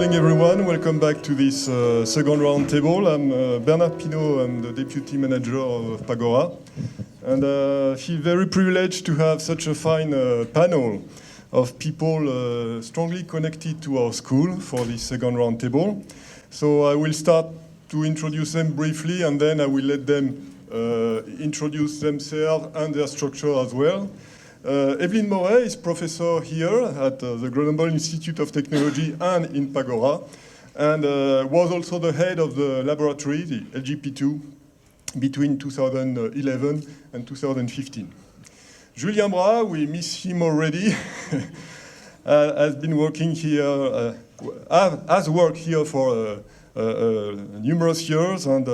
morning, everyone. Welcome back to this second round table. I'm Bernard Pinault. I'm the deputy manager of Pagora. And I feel very privileged to have such a fine panel of people strongly connected to our school for this second round table. So I will start to introduce them briefly, and then I will let them introduce themselves and their structure as well. Evelyne MAURET is professor here at the Grenoble Institute of Technology and in Pagora, and was also the head of the laboratory, the LGP2, between 2011 and 2015. Julien, we miss him already, has been working here, has worked here for numerous years, and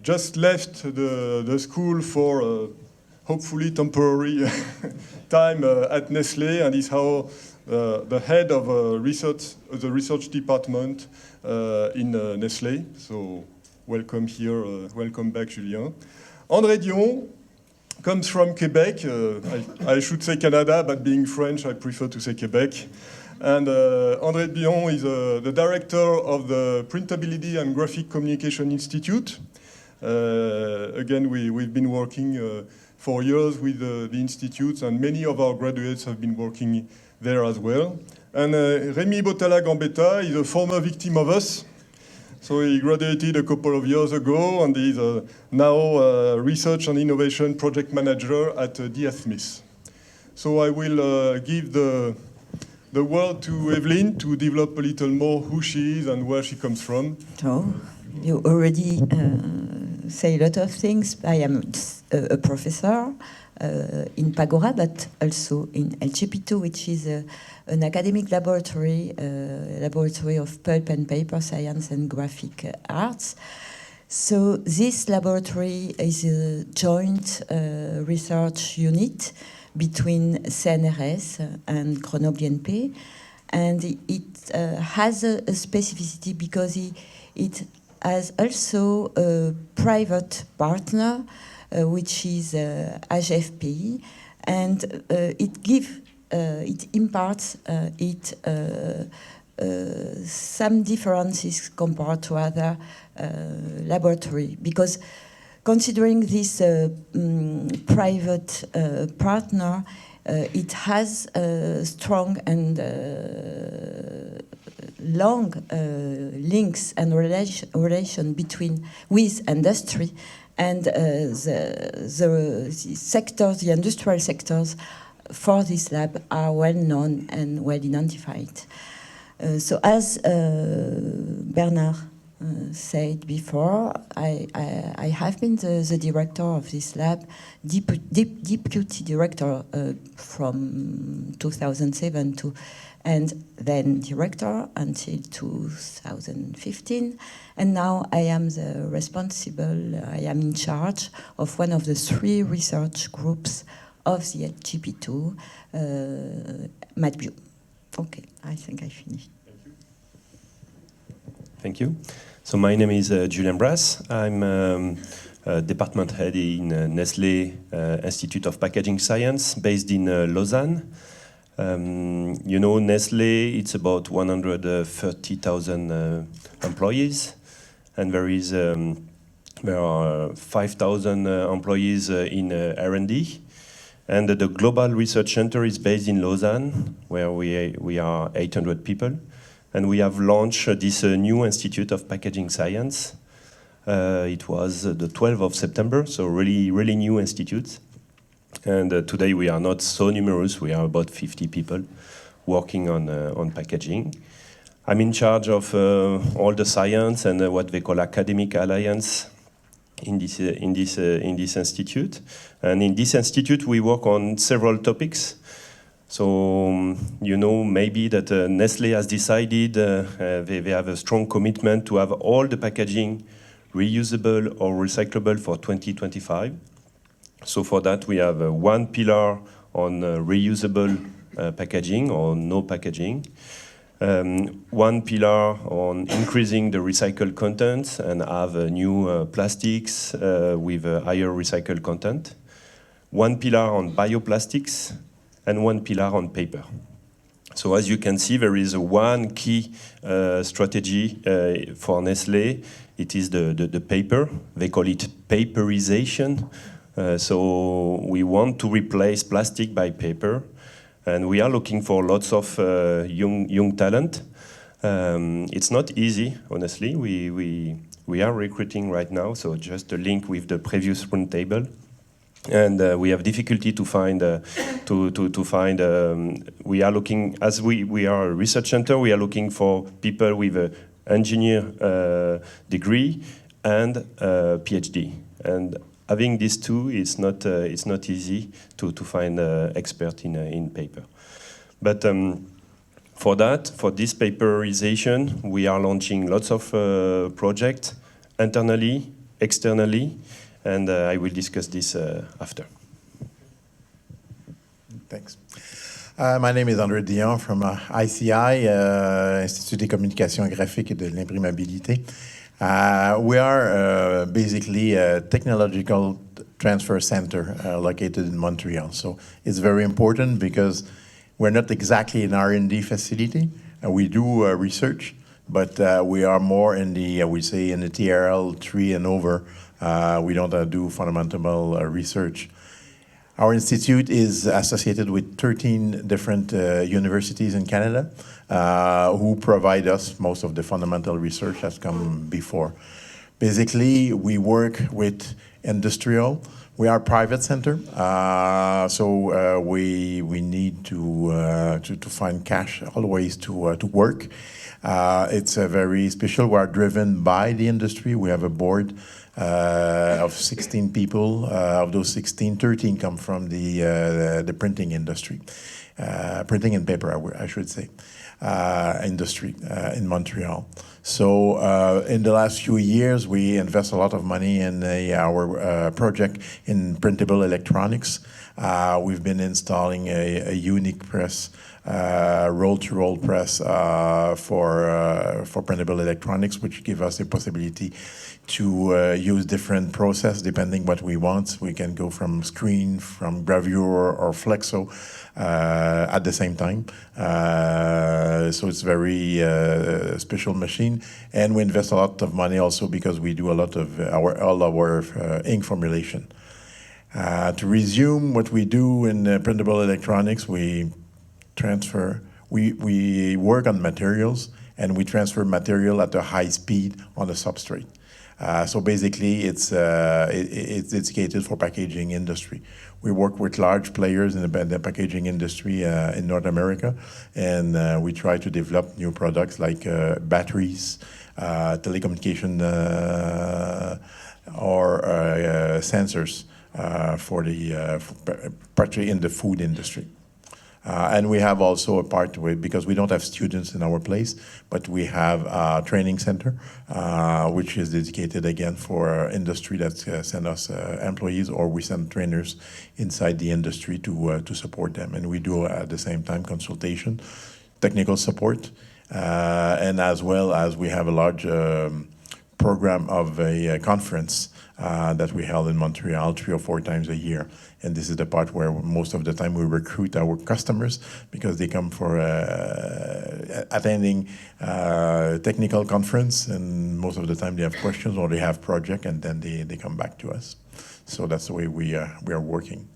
just left the school for hopefully temporary time at Nestlé, and is now the head of the research department in Nestlé. So welcome here, welcome back, Julien. André DION comes from Quebec. I should say Canada, but being French, I prefer to say Quebec. And André DION is the director of the Printability and Graphic Communication Institute. Again, we've been working for years with the institutes, and many of our graduates have been working there as well. And Rémy BOTTALLA-GAMBETTA is a former victim of us. So he graduated a couple of years ago, and is now a research and innovation project manager at DS Smith. So I will give the word to Evelyne to develop a little more who she is and where she comes from. So you already say a lot of things. I am a professor in Pagora, but also in LGP2, which is an academic laboratory, laboratory of pulp and paper science and graphic arts. So this laboratory is a joint research unit between CNRS and Grenoble INP, and it has a specificity because it has also a private partner, which is HFP, and it imparts some differences compared to other laboratory, because considering this private partner, it has strong and long links and relation with industry, and the sectors, the industrial sectors for this lab are well known and well identified. So as Bernard said before, I have been the director of this lab, deputy director from 2007 to, and then director until 2015. And now I am the responsible, I am in charge of one of the 3 research groups of the LGP2, MATBU. Okay, I think I finished. Thank you. So my name is Julien. I'm department head in Nestlé Institute of Packaging Science, based in Lausanne. You know, Nestlé, it's about 130,000 employees, and there are 5,000 employees in R&D. And the Global Research Center is based in Lausanne, where we are 800 people. And we have launched this new Institute of Packaging Science. It was the 12th of September, so really new institute. And today we are not so numerous. We are about 50 people working on packaging. I'm in charge of all the science and what they call academic alliance in this institute. And in this institute, we work on several topics. So you know maybe that Nestlé has decided they have a strong commitment to have all the packaging reusable or recyclable for 2025. So for that, we have one pillar on reusable packaging or no packaging, one pillar on increasing the recycled content and have new plastics with a higher recycled content, one pillar on bioplastics, and one pillar on paper. So as you can see, there is one key strategy for Nestlé. It is the paper. They call it paperization. So we want to replace plastic by paper. And we are looking for lots of young talent. It's not easy, honestly. We are recruiting right now, so just a link with the previous round table. And we have difficulty to find, we are looking, as we are a research center, we are looking for people with an engineer degree and a PhD. And having these two, it's not easy to find expert in paper. But for this paperization, we are launching lots of projects internally, externally, and I will discuss this after. Thanks. My name is André DION from ICI, Institut des Communications Graphiques et de l'Imprimabilité. We are basically a technological transfer center located in Montreal. So it's very important because we're not exactly an R&D facility. We do research, but we are more in the, we say, in the TRL 3 and over. We don't do fundamental research. Our institute is associated with 13 different universities in Canada who provide us most of the fundamental research that's come before. Basically, we work with industrial. We are a private center, so we need to find cash always to work. It's a very special. We are driven by the industry. We have a board of 16 people. Of those 16, 13 come from the printing industry, printing and paper, I should say, industry in Montreal. So in the last few years, we invest a lot of money in our project in printable electronics. We've been installing a unique press, roll-to-roll press for printable electronics, which give us the possibility to use different process depending what we want. We can go from screen, from gravure or flexo at the same time. So it's very special machine, and we invest a lot of money also because we do a lot of all our ink formulation. To resume what we do in printable electronics, we work on materials, and we transfer material at a high speed on the substrate. So basically, it's dedicated for packaging industry. We work with large players in the packaging industry in North America, and we try to develop new products like batteries, telecommunication, or sensors particularly in the food industry. And we have also a part with, because we don't have students in our place, but we have a training center, which is dedicated again for industry that send us employees, or we send trainers inside the industry to support them. And we do at the same time consultation, technical support, and as well as we have a large program of a conference that we held in Montreal 3 or 4 times a year. And this is the part where most of the time we recruit our customers, because they come for attending technical conference, and most of the time they have questions or they have project, and then they come back to us. So that's the way we are working.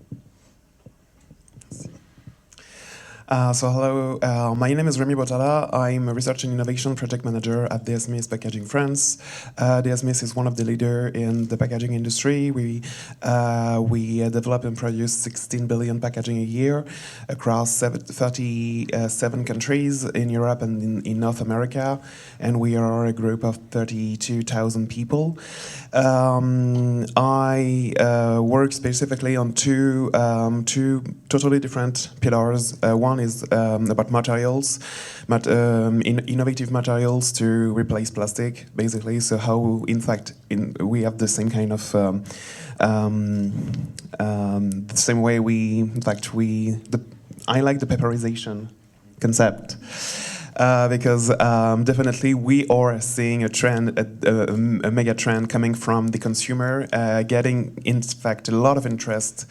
So hello, my name is Rémy Bottalla. I'm a Research and Innovation Project Manager at DS Smith Packaging France. DS Smith is one of the leaders in the packaging industry. We develop and produce 16 billion packaging a year across 37 countries in Europe and in North America, and we are a group of 32,000 people. I work specifically on two totally different pillars. One is about materials, innovative materials to replace plastic, basically. So how, in fact, we have the same kind of the same way I like the paperization concept. because definitely we are seeing a trend, a mega trend coming from the consumer, getting in fact a lot of interest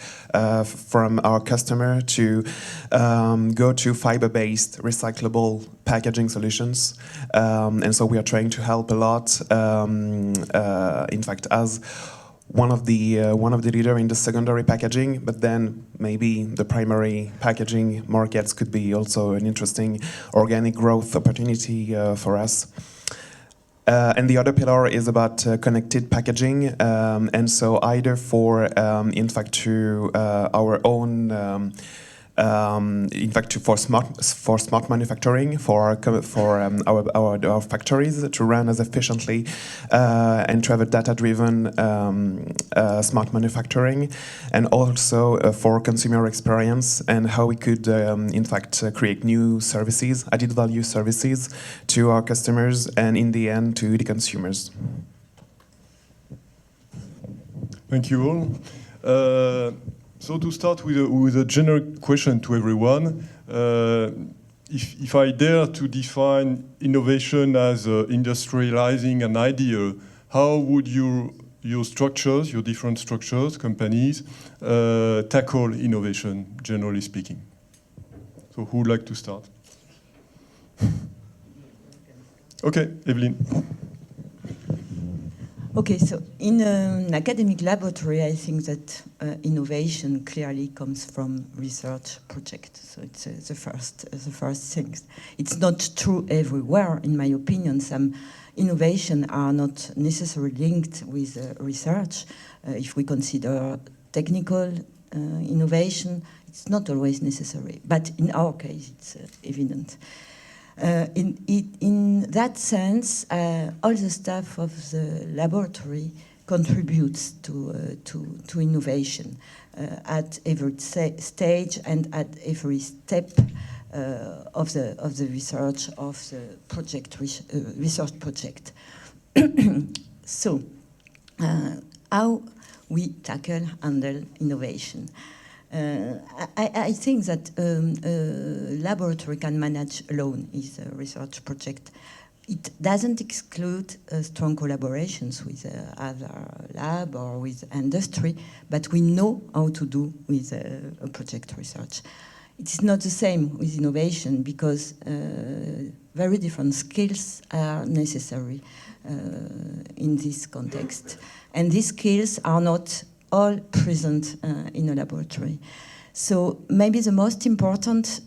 from our customer to go to fiber-based recyclable packaging solutions, and so we are trying to help a lot. In fact, as one of the leader in the secondary packaging, but then maybe the primary packaging markets could be also an interesting organic growth opportunity for us. And the other pillar is about connected packaging, and so either for in fact to our own. In fact, for smart manufacturing, for our factories to run as efficiently and to have a data-driven smart manufacturing, and also for consumer experience and how we could, in fact, create new services, added value services to our customers and in the end to the consumers. Thank you all. So to start with a general question to everyone, if I dare to define innovation as industrializing an idea, how would your structures, your different structures, companies, tackle innovation, generally speaking? So who would like to start? Okay, Evelyne. Okay, so in an academic laboratory, I think that innovation clearly comes from research projects. So it's the first thing. It's not true everywhere, in my opinion. Some innovation are not necessarily linked with research. If we consider technical innovation, it's not always necessary. But in our case, it's evident. In that sense, all the staff of the laboratory contributes to innovation at every stage and at every step of the research of the project research project. So, how we handle innovation? I think that a laboratory can manage alone its research project. It doesn't exclude strong collaborations with other lab or with industry, but we know how to do with a project research. It is not the same with innovation because very different skills are necessary in this context. And these skills are not all present in a laboratory. So maybe the most important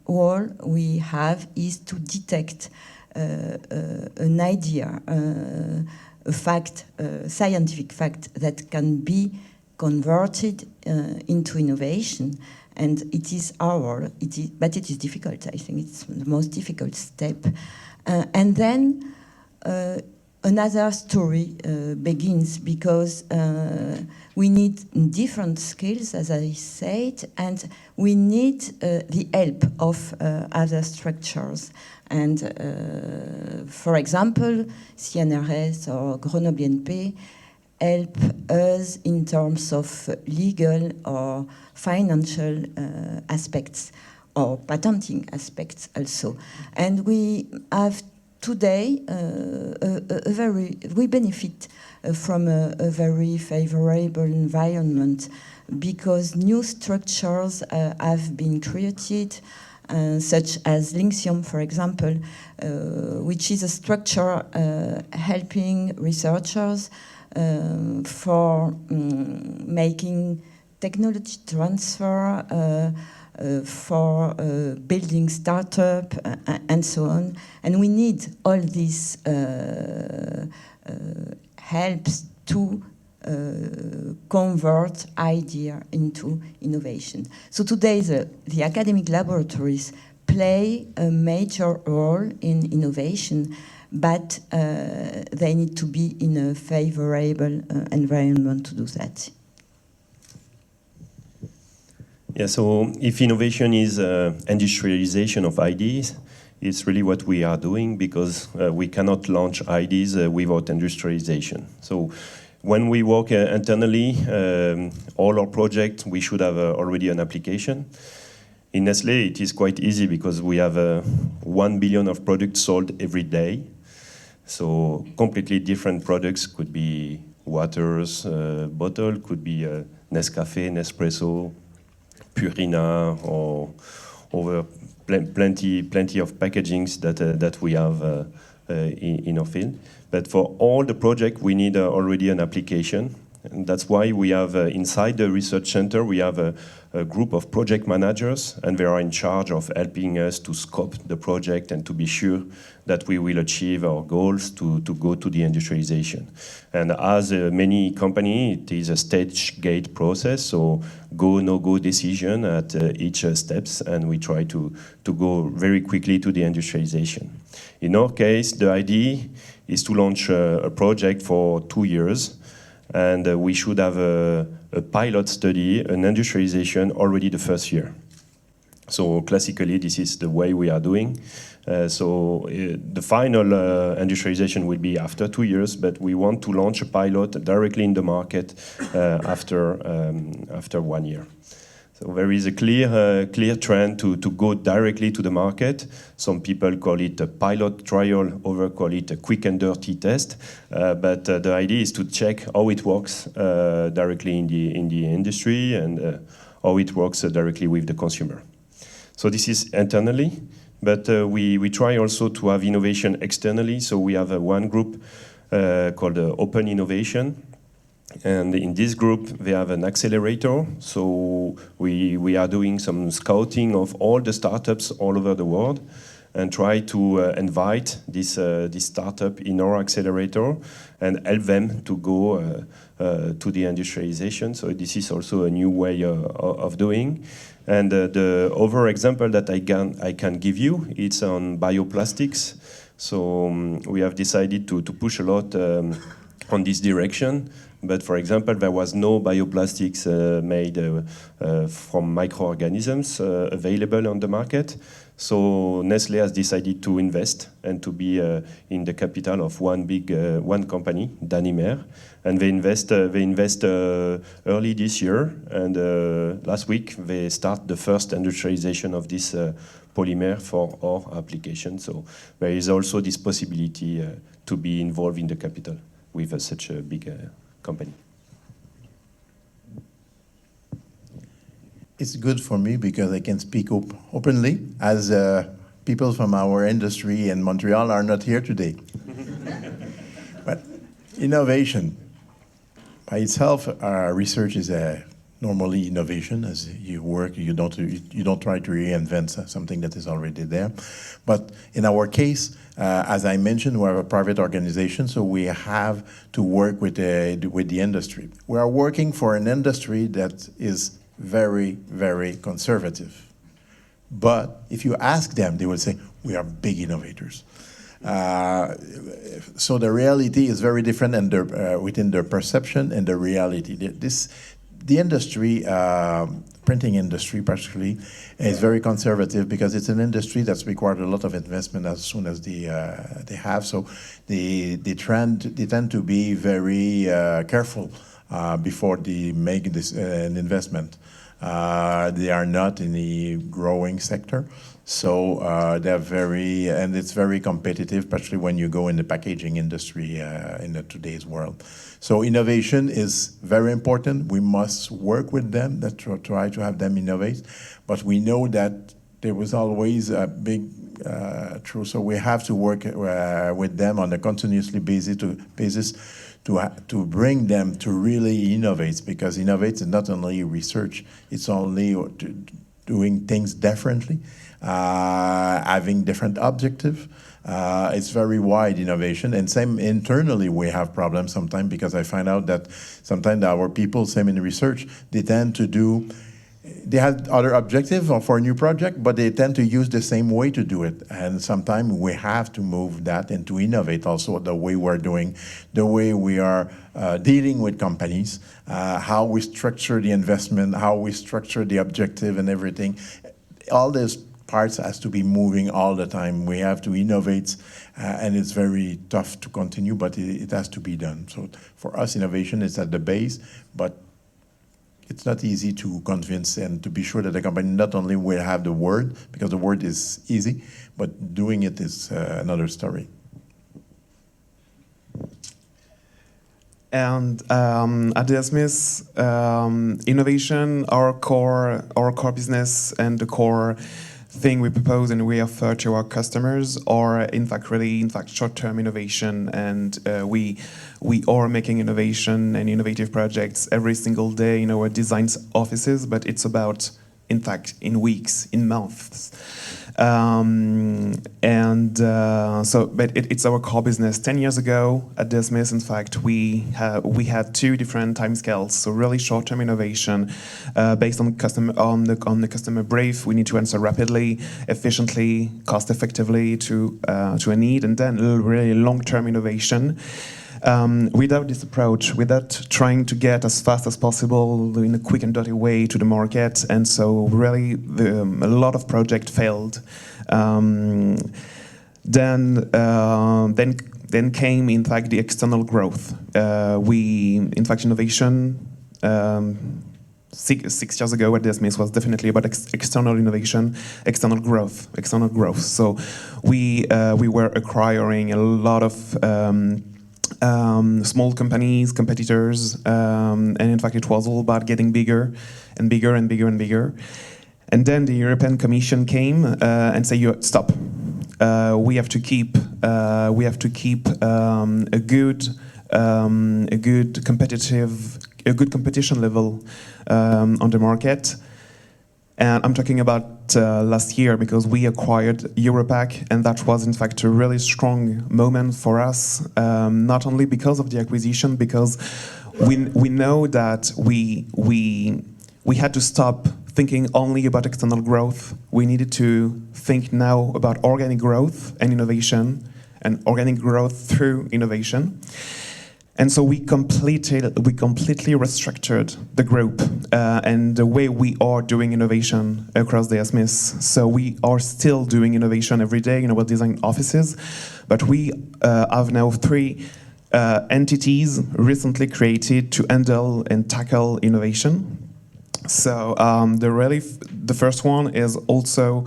role we have is to detect an idea, a fact, a scientific fact that can be converted into innovation. And it is our role, but it is difficult. I think it's the most difficult step. And then another story begins because we need different skills, as I said, and we need the help of other structures. And for example, CNRS or Grenoble NP help us in terms of legal or financial aspects or patenting aspects also. And we have today, we benefit from a very favorable environment because new structures have been created, such as Linxium, for example, which is a structure helping researchers for making technology transfer, for building startup and so on. And we need all these helps to convert idea into innovation. So today the academic laboratories play a major role in innovation, but they need to be in a favorable environment to do that. Yeah, so if innovation is industrialization of ideas, it's really what we are doing because we cannot launch ideas without industrialization. So when we work internally, all our projects, we should have already an application. In Nestlé, it is quite easy because we have 1 billion of products sold every day. So completely different products, could be waters bottle, could be Nescafé, Nespresso, Purina, or over plenty of packagings that we have in our field. But for all the project, we need already an application. And that's why we have, inside the research center, we have a group of project managers, and they are in charge of helping us to scope the project and to be sure that we will achieve our goals to go to the industrialization. And as many companies, it is a stage gate process, so go, no-go decision at each steps, and we try to go very quickly to the industrialization. In our case, the idea is to launch a project for 2 years, and we should have a pilot study, an industrialization already the first year. So classically, this is the way we are doing. The final industrialization will be after 2 years, but we want to launch a pilot directly in the market after 1 year. So there is a clear trend to go directly to the market. Some people call it a pilot trial, others call it a quick and dirty test. But the idea is to check how it works directly in the industry and how it works directly with the consumer. So this is internally, but we try also to have innovation externally. So we have one group called Open Innovation. And in this group, they have an accelerator. So we are doing some scouting of all the startups all over the world and try to invite this startup in our accelerator and help them to go to the industrialization. So this is also a new way of doing. And the other example that I can give you, it's on bioplastics. So we have decided to push a lot on this direction. But for example, there was no bioplastics made from microorganisms available on the market. So Nestlé has decided to invest and to be in the capital of one company, Danimer, and they invest early this year. And last week they start the first industrialization of this polymer for our application. So there is also this possibility to be involved in the capital with such a big company. It's good for me because I can speak openly, as people from our industry in Montreal are not here today. But innovation, by itself, research is normally innovation. As you work, you don't try to reinvent something that is already there. But in our case, as I mentioned, we have a private organization, so we have to work with the industry. We are working for an industry that is very, very conservative. But if you ask them, they will say, we are big innovators. So the reality is very different within their perception and the reality. The industry, printing industry particularly, is very conservative because it's an industry that's required a lot of investment as soon as they have. So they tend to be very careful before they make an investment. They are not in the growing sector, so and it's very competitive, especially when you go in the packaging industry in today's world. So innovation is very important. We must work with them, try to have them innovate, but we know that there was always a big truth. So we have to work with them on a continuously basis to bring them to really innovate, because innovate is not only research, it's only doing things differently, having different objectives. It's very wide innovation, and same internally we have problems sometimes, because I find out that sometimes our people, same in research, they have other objectives for a new project, but they tend to use the same way to do it. And sometimes we have to move that and to innovate also the way we're doing, the way we are dealing with companies, how we structure the investment, how we structure the objective and everything. All these parts has to be moving all the time. We have to innovate, and it's very tough to continue, but it has to be done. So for us, innovation is at the base, but it's not easy to convince and to be sure that the company not only will have the word, because the word is easy, but doing it is another story. And at the Smith, innovation, our core business, and the core thing we propose and we offer to our customers are in fact short-term innovation, and we are making innovation and innovative projects every single day in our design offices, but it's about in fact in weeks, in months. But it's our core business. 10 years ago at the Smith, in fact, we had two different timescales. So really short-term innovation based on the customer brief. We need to answer rapidly, efficiently, cost-effectively to a need, and then really long-term innovation. Without this approach, without trying to get as fast as possible in a quick and dirty way to the market, and so really a lot of projects failed. Then came in fact the external growth. Innovation 6 years ago at the Smith was definitely about external innovation, external growth. So we were acquiring a lot of small companies, competitors, and in fact it was all about getting bigger and bigger and bigger and bigger. And then the European Commission came and said, "Stop. We have to keep a good competition level on the market." And I'm talking about last year, because we acquired Europack, and that was in fact a really strong moment for us, not only because of the acquisition, because we know that we had to stop thinking only about external growth. We needed to think now about organic growth and innovation, and organic growth through innovation. And so we completely restructured the group and the way we are doing innovation across the Smith. So we are still doing innovation every day in our design offices, but we have now 3 entities recently created to handle and tackle innovation. So the first one is also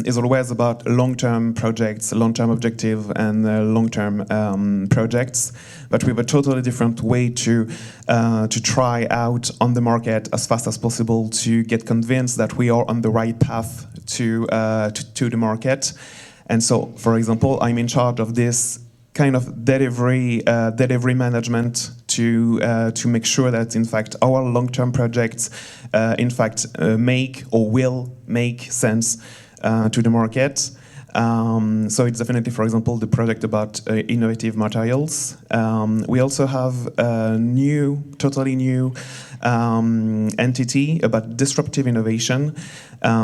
is always about long-term projects, long-term objective, and long-term projects, but with a totally different way to try out on the market as fast as possible to get convinced that we are on the right path to the market. And so, for example, I'm in charge of this kind of delivery management to make sure that in fact our long-term projects make or will make sense to the market. So it's definitely, for example, the project about innovative materials. We also have a totally new entity about disruptive innovation,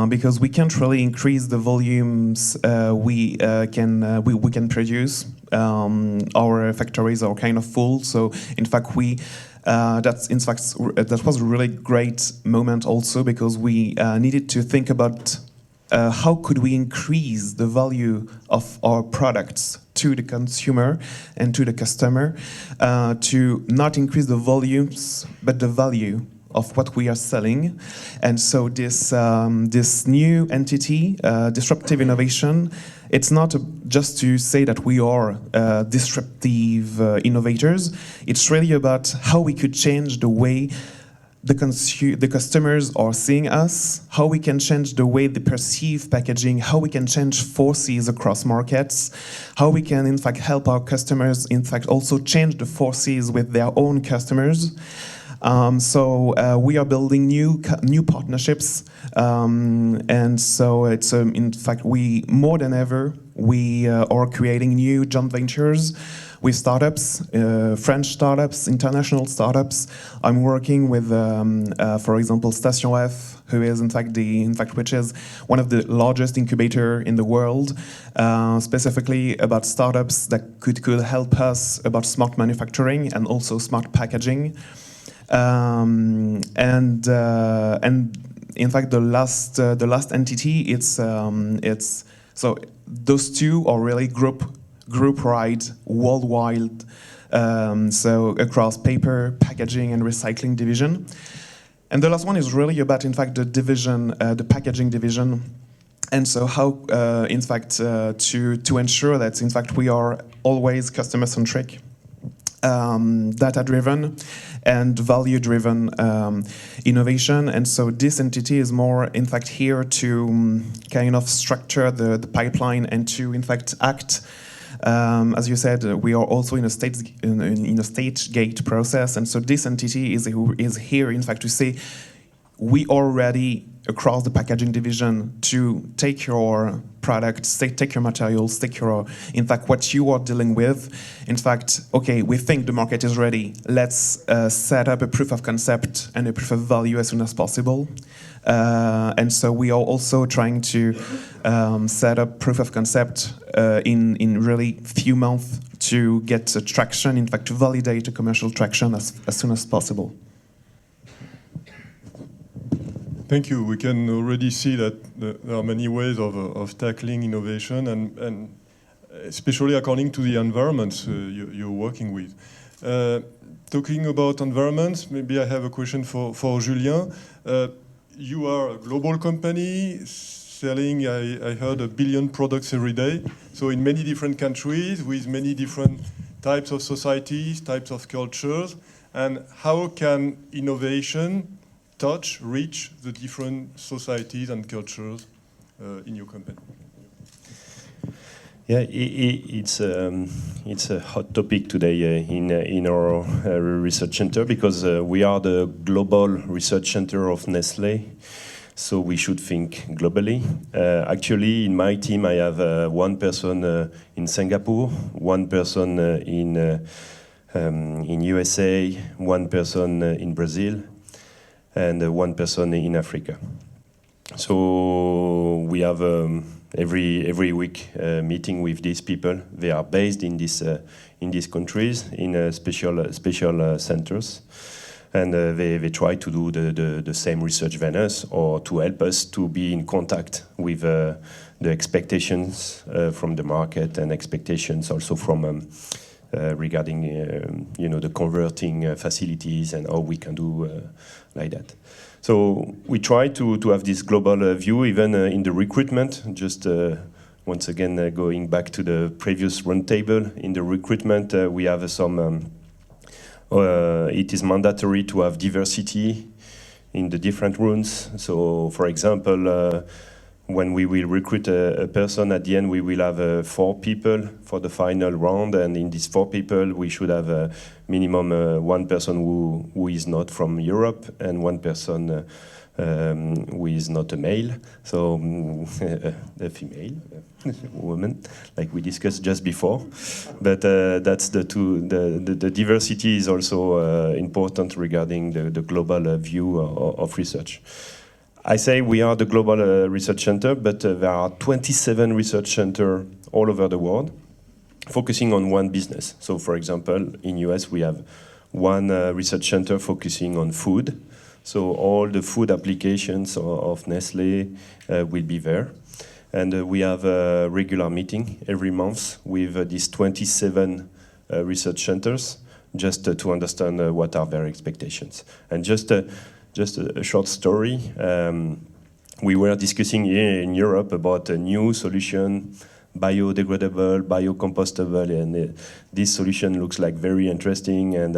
because we can't really increase the volumes we can produce. Our factories are kind of full, so in fact that was a really great moment also, because we needed to think about how could we increase the value of our products to the consumer and to the customer, to not increase the volumes but the value of what we are selling. And so this new entity, disruptive innovation, it's not just to say that we are disruptive innovators. It's really about how we could change the way the customers are seeing us, how we can change the way they perceive packaging, how we can change forces across markets, how we can in fact help our customers in fact also change the forces with their own customers. So we are building new partnerships, and so it's in fact more than ever we are creating new joint ventures with startups, French startups, international startups. I'm working with, for example, Station F, who is which is one of the largest incubator in the world, specifically about startups that could help us about smart manufacturing and also smart packaging. And in fact, the last entity, it's so those two are really group-wide, worldwide so across paper, packaging, and recycling division. And the last one is really about, in fact, the division, the packaging division. And so how, in fact, to ensure that, in fact, we are always customer-centric, data-driven, and value-driven innovation. And so this entity is more, in fact, here to kind of structure the pipeline and to, in fact, act. As you said, we are also in a stage gate process, and so this entity is here, in fact, to say we are ready across the packaging division to take your products, take your materials, take your, in fact, what you are dealing with. In fact, okay, we think the market is ready. Let's set up a proof of concept and a proof of value as soon as possible. And so we are also trying to set up proof of concept in really few months to get traction, in fact, to validate a commercial traction as soon as possible. Thank you. We can already see that there are many ways of tackling innovation, and especially according to the environments you're working with. Talking about environments, maybe I have a question for Julien. You are a global company selling, I heard, 1 billion products every day. So in many different countries with many different types of societies, types of cultures. And how can innovation reach the different societies and cultures in your company? Yeah, it's a hot topic today in our research center, because we are the global research center of Nestlé, so we should think globally. Actually, in my team, I have one person in Singapore, one person in USA, one person in Brazil, and one person in Africa. So we have every week meeting with these people. They are based in these countries in special centers, and they try to do the same research than us, or to help us to be in contact with the expectations from the market, and expectations also from regarding the converting facilities and how we can do like that. So we try to have this global view, even in the recruitment. Just once again, going back to the previous roundtable, in the recruitment we have some. It is mandatory to have diversity in the different rooms. So, for example, when we will recruit a person, at the end we will have 4 people for the final round, and in these 4 people we should have a minimum one person who is not from Europe, and one person who is not a male, so a female, woman, like we discussed just before. But that's the diversity is also important regarding the global view of research. I say we are the global research center, but there are 27 research centers all over the world, focusing on one business. So, for example, in US we have one research center focusing on food. So all the food applications of Nestlé will be there. And we have a regular meeting every month with these 27 research centers, just to understand what are their expectations. And just a short story. We were discussing here in Europe about a new solution, biodegradable, biocompostable, and this solution looks like very interesting, and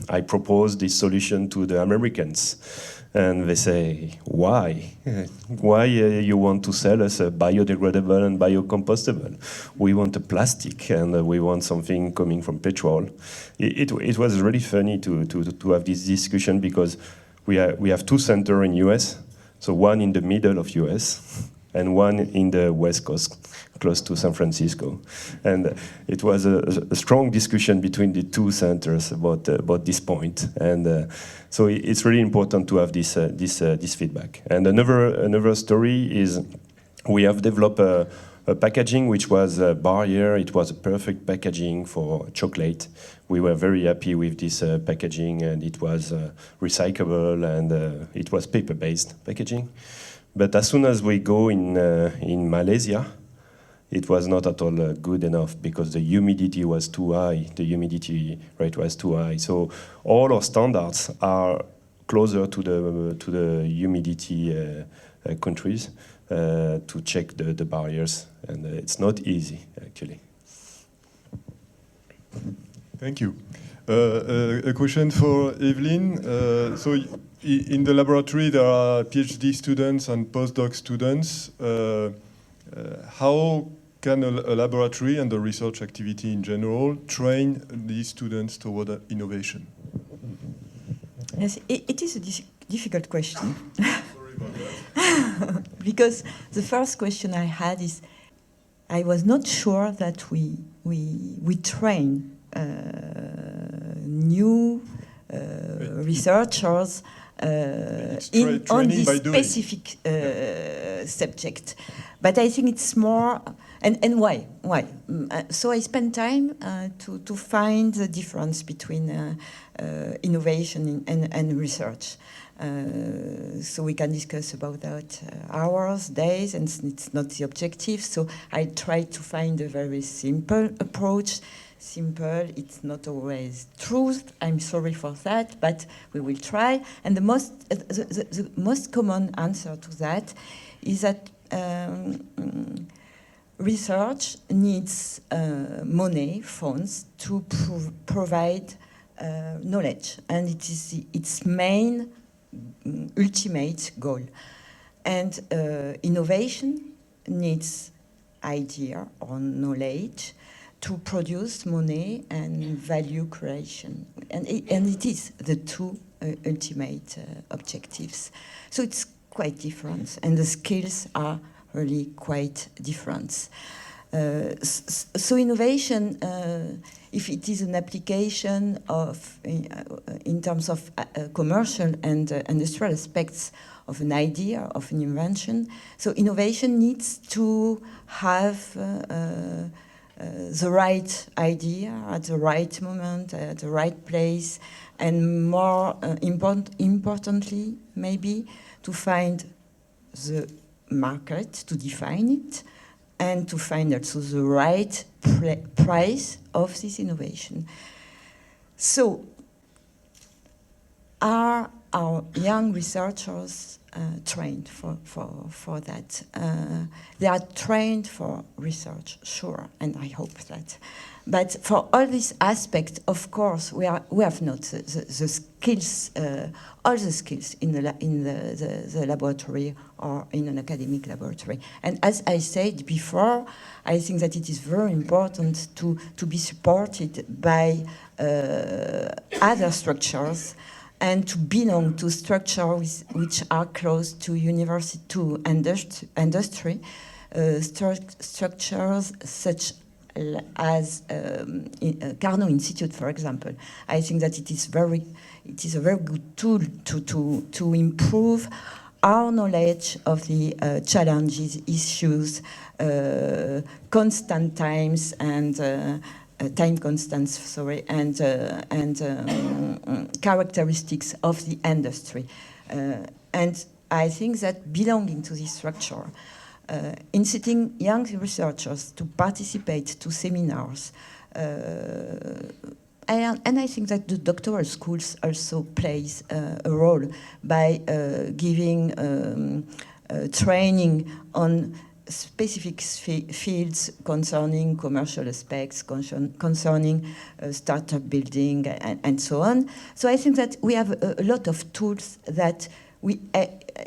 I proposed this solution to the Americans. And they say, why? Why you want to sell us a biodegradable and biocompostable? We want a plastic, and we want something coming from petrol. It was really funny to have this discussion, because we have 2 centers in US, so one in the middle of US and one in the West Coast, close to San Francisco. And it was a strong discussion between the 2 centers about this point. And so it's really important to have this feedback. And another story is we have developed a packaging which was a barrier. It was a perfect packaging for chocolate. We were very happy with this packaging, and it was recyclable, and it was paper-based packaging. But as soon as we go in Malaysia, it was not at all good enough because the humidity was too high, the humidity rate was too high. So all our standards are closer to the humidity countries to check the barriers, and it's not easy actually. Thank you. A question for Evelyne. So in the laboratory there are PhD students and postdoc students. How can a laboratory and the research activity in general train these students toward innovation? Yes, it is a difficult question. Sorry about that. Because the first question I had is, I was not sure that we train new researchers on this specific subject. But I think it's more, and why? Why? So I spent time to find the difference between innovation and research. So we can discuss about that hours, days, and it's not the objective. So I tried to find a very simple approach. Simple, it's not always truth. I'm sorry for that, but we will try. And the most common answer to that is that research needs money, funds, to provide knowledge, and it is its main ultimate goal. And innovation needs idea or knowledge to produce money and value creation. And it is the two ultimate objectives. So it's quite different, and the skills are really quite different. So innovation, if it is an application of, in terms of commercial and industrial aspects of an idea, of an invention, so innovation needs to have the right idea at the right moment, at the right place, and more importantly, maybe, to find the market, to define it, and to find also the right price of this innovation. So, are our young researchers trained for that? They are trained for research, sure, and I hope that. But for all these aspects, of course, we have not the skills, all the skills in the laboratory or in an academic laboratory. And as I said before, I think that it is very important to be supported by other structures and to belong to structures which are close to university, to industry, structures such as Carnot Institute, for example. I think that it is a very good tool to improve our knowledge of the challenges, issues, constant times, and time constants, sorry, and characteristics of the industry. And I think that belonging to this structure, inciting young researchers to participate to seminars, and I think that the doctoral schools also plays a role by giving training on specific fields concerning commercial aspects, concerning startup building, and so on. So I think that we have a lot of tools that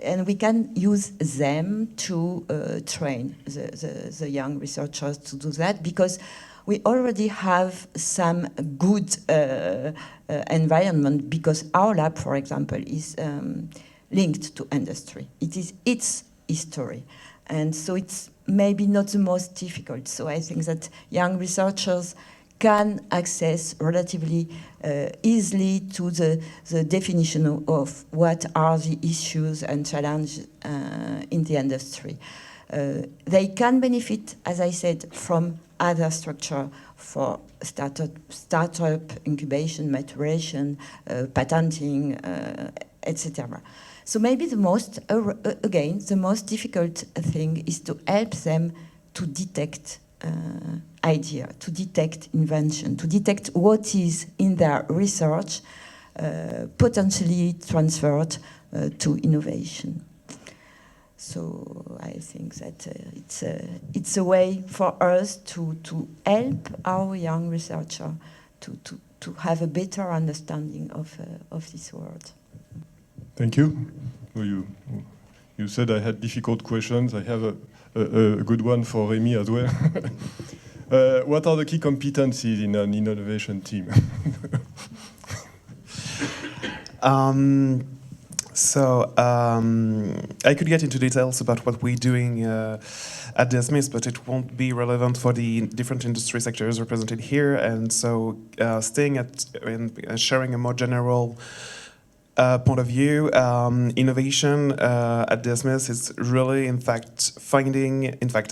and we can use them to train the young researchers to do that, because we already have some good environment, because our lab, for example, is linked to industry. It is its history. And so it's maybe not the most difficult. So I think that young researchers can access relatively easily to the definition of what are the issues and challenges in the industry. They can benefit, as I said, from other structure for startup incubation, maturation, patenting, etc. So maybe the most difficult thing is to help them to detect idea, to detect invention, to detect what is in their research potentially transferred to innovation. So I think that it's a way for us to help our young researcher to have a better understanding of this world. Thank you. You said I had difficult questions. I have a good one for Rémy as well. What are the key competencies in an innovation team? I could get into details about what we're doing at the SMIS, but it won't be relevant for the different industry sectors represented here. And so staying at and sharing a more general point of view, innovation at the SMIS is really, in fact,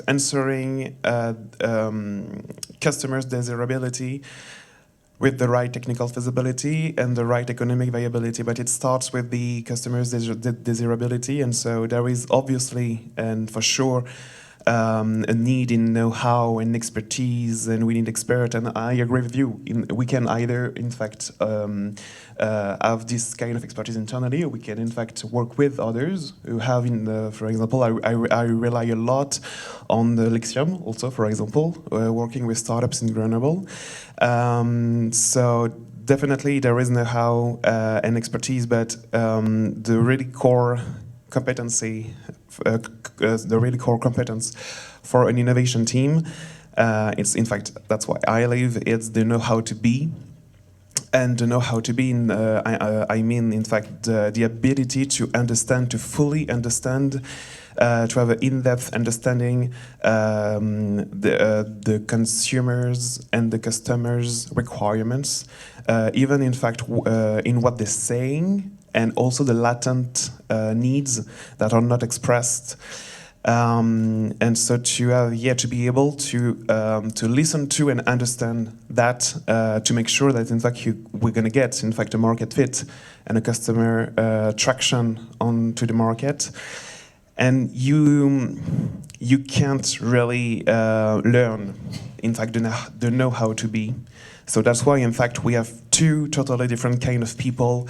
answering customers' desirability with the right technical feasibility and the right economic viability, but it starts with the customer's desirability, and so there is obviously and for sure a need in know-how and expertise, and we need expert. And I agree with you. We can either, in fact, have this kind of expertise internally, or we can, in fact, work with others who have. For example, I rely a lot on the Lexium, also, for example, working with startups in Grenoble. So definitely there is know-how and expertise, but the really core competency. The really core competence for an innovation team. It's, in fact, that's why I live. It's the know-how to be, and the know-how to be. I mean, in fact, the ability to understand, to fully understand, to have an in-depth understanding the consumers and the customers' requirements, even in fact in what they're saying, and also the latent needs that are not expressed. And so to have, to be able to listen to and understand that, to make sure that in fact we're going to get in fact a market fit and a customer traction onto the market. And you can't really learn, in fact, the know-how to be. So that's why, in fact, we have two totally different kind of people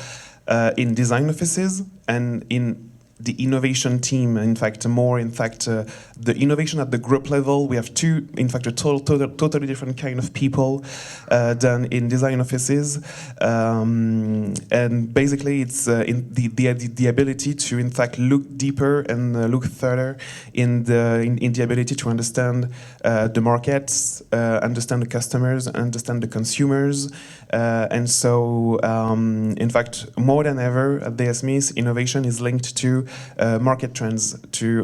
in design offices and in the innovation team. In fact, the innovation at the group level, we have two, in fact, a totally different kind of people than in design offices. And basically, it's in the ability to, in fact, look deeper and look further in the ability to understand the markets, understand the customers, understand the consumers. And so, in fact, more than ever at the SMIS, innovation is linked to market trends, to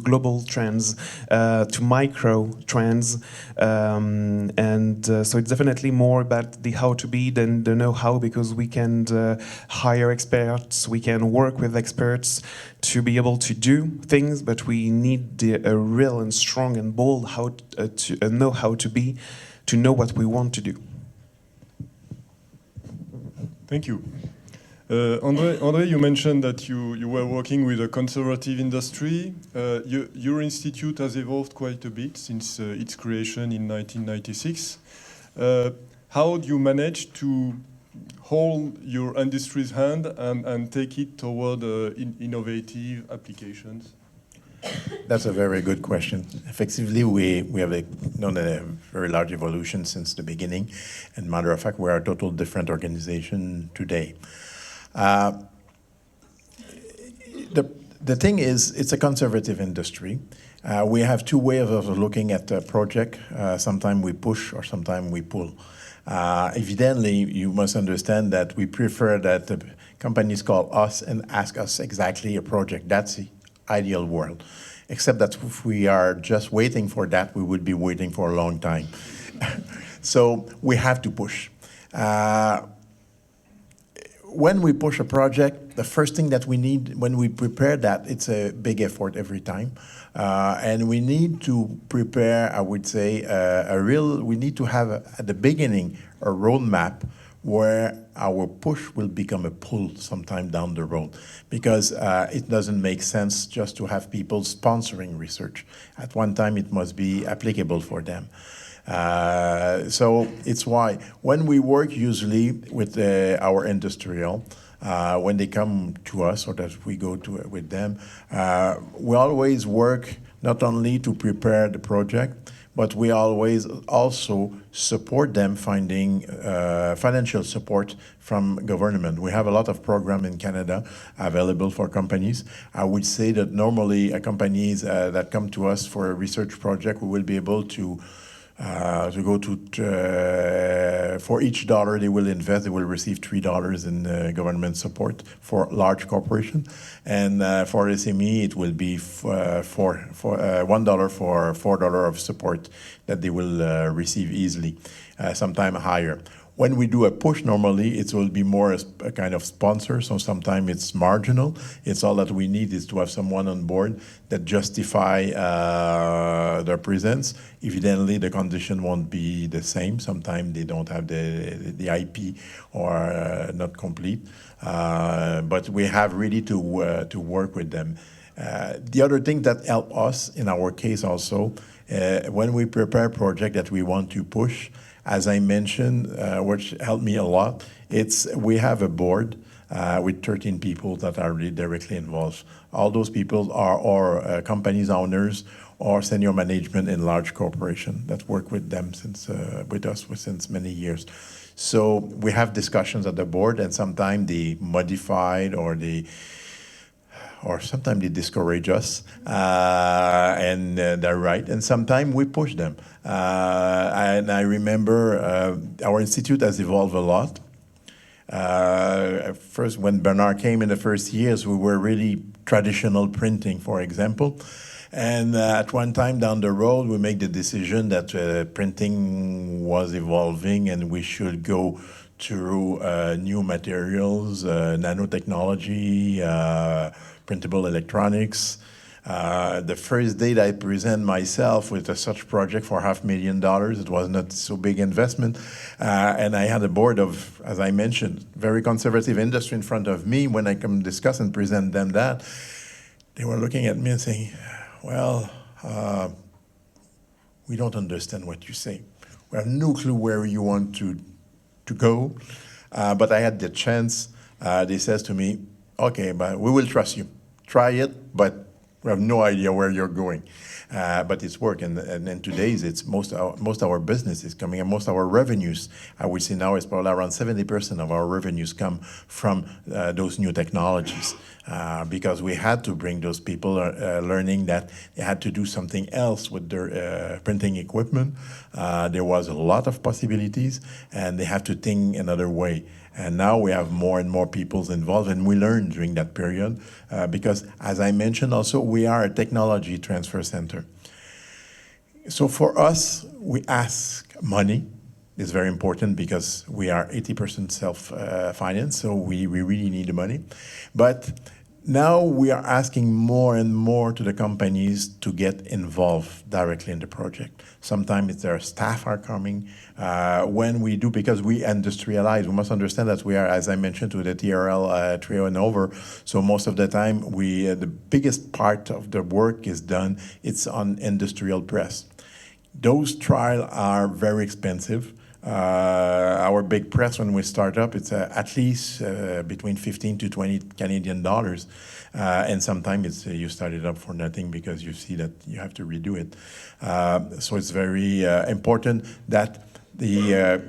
global trends, to micro trends, and so it's definitely more about the how to be than the know-how, because we can hire experts, we can work with experts to be able to do things, but we need a real and strong and bold know-how to be, to know what we want to do. Thank you. André, you mentioned that you were working with a conservative industry. Your institute has evolved quite a bit since its creation in 1996. How do you manage to hold your industry's hand and take it toward innovative applications? That's a very good question. Effectively, we have known a very large evolution since the beginning. And matter of fact, we are a total different organization today. The thing is, it's a conservative industry. We have two ways of looking at a project. Sometimes we push or sometimes we pull. Evidently, you must understand that we prefer that the companies call us and ask us exactly a project. That's the ideal world. Except that if we are just waiting for that, we would be waiting for a long time. So we have to push. When we push a project, the first thing that we need, when we prepare that, it's a big effort every time. And we need to prepare, I would say, we need to have at the beginning a roadmap where our push will become a pull sometime down the road, because it doesn't make sense just to have people sponsoring research. At one time, it must be applicable for them. So it's why when we work usually with our industrial, when they come to us or that we go to with them, we always work not only to prepare the project, but we always also support them finding financial support from government. We have a lot of programs in Canada available for companies. I would say that normally companies that come to us for a research project, we will be able to go to, for each dollar they will invest, they will receive $3 in government support for large corporation. And for SME, it will be $1 for $4 of support that they will receive easily, sometime higher. When we do a push, normally it will be more a kind of sponsor, so sometimes it's marginal. It's all that we need is to have someone on board that justify their presence. Evidently, the condition won't be the same. Sometimes they don't have the IP or not complete. But we have really to work with them. The other thing that help us in our case also, when we prepare a project that we want to push, as I mentioned, which helped me a lot, we have a board with 13 people that are really directly involved. All those people are companies owners or senior management in large corporation that work with them with us since many years. So we have discussions at the board, and sometimes they modified or sometimes they discourage us, and they're right, and sometimes we push them. And I remember our institute has evolved a lot. First, when Bernard came in the first years, we were really traditional printing, for example. And at one time down the road, we made the decision that printing was evolving and we should go through new materials, nanotechnology, printable electronics. The first day that I present myself with such project for $500,000, it was not so big investment. And I had a board of, as I mentioned, very conservative industry in front of me. When I come discuss and present them that, they were looking at me and saying, well, we don't understand what you say. We have no clue where you want to go. But I had the chance, they says to me, okay, but we will trust you. Try it, but we have no idea where you're going. But it's working, and today's it's most of our business is coming, and most of our revenues, I would say now it's probably around 70% of our revenues come from those new technologies, because we had to bring those people learning that they had to do something else with their printing equipment. There was a lot of possibilities, and they have to think another way. And now we have more and more people involved, and we learned during that period because, as I mentioned also, we are a technology transfer center. So for us, we ask money. It's very important because we are 80% self-financed, so we really need the money. But now we are asking more and more to the companies to get involved directly in the project. Sometimes it's their staff are coming. When we do, because we industrialize, we must understand that we are, as I mentioned, to the TRL 3 and over. So most of the time, the biggest part of the work is done, it's on industrial press. Those trials are very expensive. Our big press, when we start up, it's at least between 15 to 20 Canadian dollars. And sometimes you start it up for nothing because you see that you have to redo it. So it's very important that the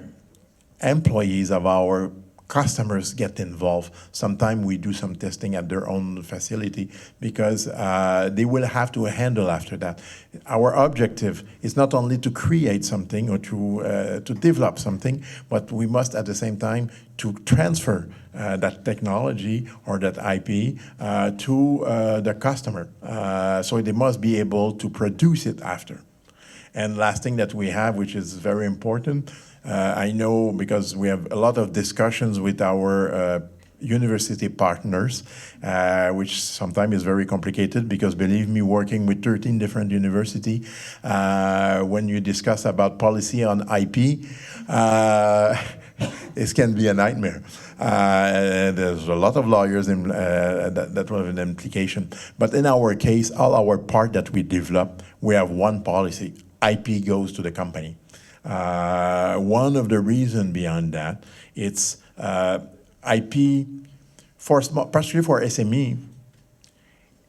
employees of our customers get involved. Sometimes we do some testing at their own facility because they will have to handle after that. Our objective is not only to create something or to develop something, but we must at the same time to transfer that technology or that IP to the customer. So they must be able to produce it after. And last thing that we have, which is very important, I know because we have a lot of discussions with our university partners, which sometimes is very complicated because, believe me, working with 13 different universities, when you discuss about policy on IP, This can be a nightmare. There's a lot of lawyers that have an implication. But in our case, all our part that we develop, we have one policy. IP goes to the company. One of the reasons behind that, it's IP, particularly for SME,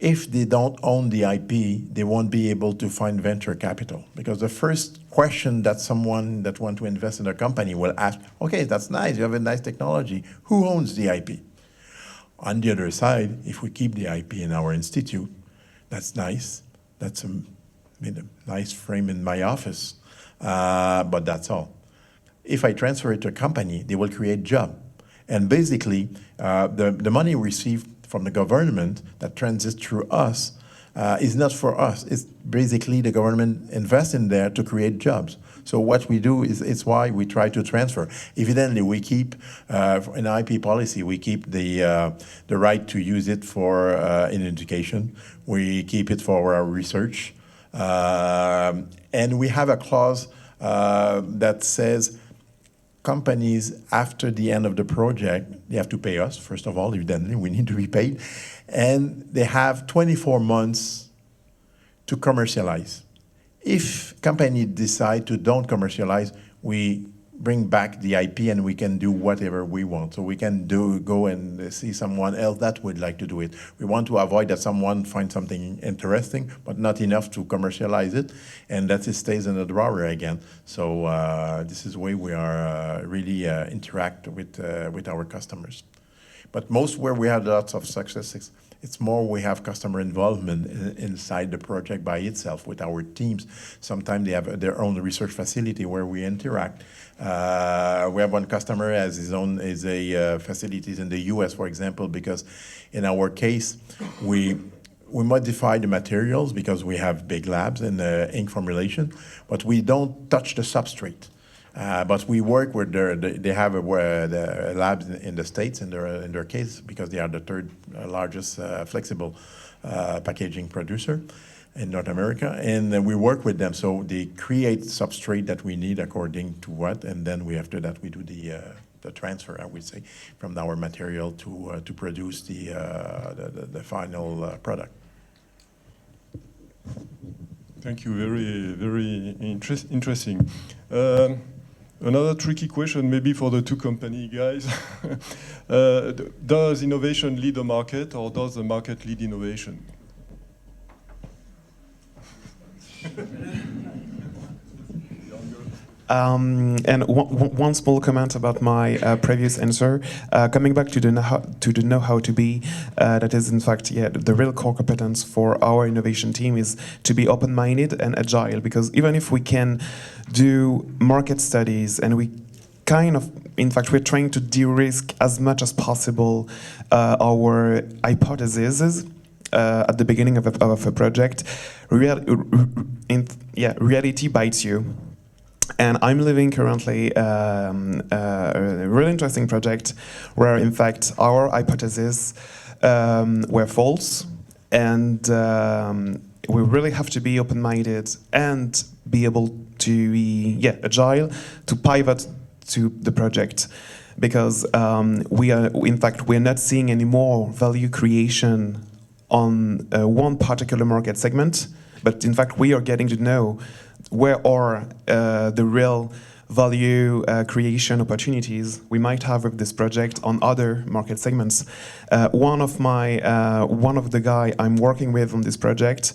if they don't own the IP, they won't be able to find venture capital. Because the first question that someone that wants to invest in a company will ask, okay, that's nice, you have a nice technology. Who owns the IP? On the other side, if we keep the IP in our institute, that's nice. That's a nice frame in my office, but that's all. If I transfer it to a company, they will create job. And basically, the money received from the government that transits through us is not for us. It's basically the government invests in there to create jobs. So what we do is, it's why we try to transfer. Evidently, we keep, in IP policy, we keep the right to use it for in education. We keep it for our research. And we have a clause that says companies, after the end of the project, they have to pay us, first of all, evidently, we need to be paid. And they have 24 months to commercialize. If companies decide to don't commercialize, we bring back the IP and we can do whatever we want. So we can go and see someone else that would like to do it. We want to avoid that someone finds something interesting, but not enough to commercialize it, and that it stays in the drawer again. So this is the way we are really interact with our customers. But most where we have lots of successes, it's more we have customer involvement inside the project by itself with our teams. Sometimes they have their own research facility where we interact. We have one customer has his own facilities in the US, for example, because in our case, we modify the materials because we have big labs in ink formulation, but we don't touch the substrate. But we work with they have the labs in the States in their case because they are the third largest flexible packaging producer in North America, and we work with them. So they create substrate that we need according to what, and then after that we do the transfer, I would say, from our material to produce the final product. Thank you. Very, very interesting. Another tricky question, maybe for the two company guys. Does innovation lead the market, or does the market lead innovation? And one small comment about my previous answer, coming back to the know how to be, that is in fact, yeah, the real core competence for our innovation team is to be open-minded and agile, because even if we can do market studies and we kind of, in fact, we're trying to de-risk as much as possible our hypotheses at the beginning of a project, reality bites you. And I'm living currently a really interesting project where, in fact, our hypotheses were false, and we really have to be open-minded and be able to be agile to pivot to the project, because we're not seeing any more value creation on one particular market segment, but in fact we are getting to know where are the real value creation opportunities we might have with this project on other market segments. One of the guy I'm working with on this project,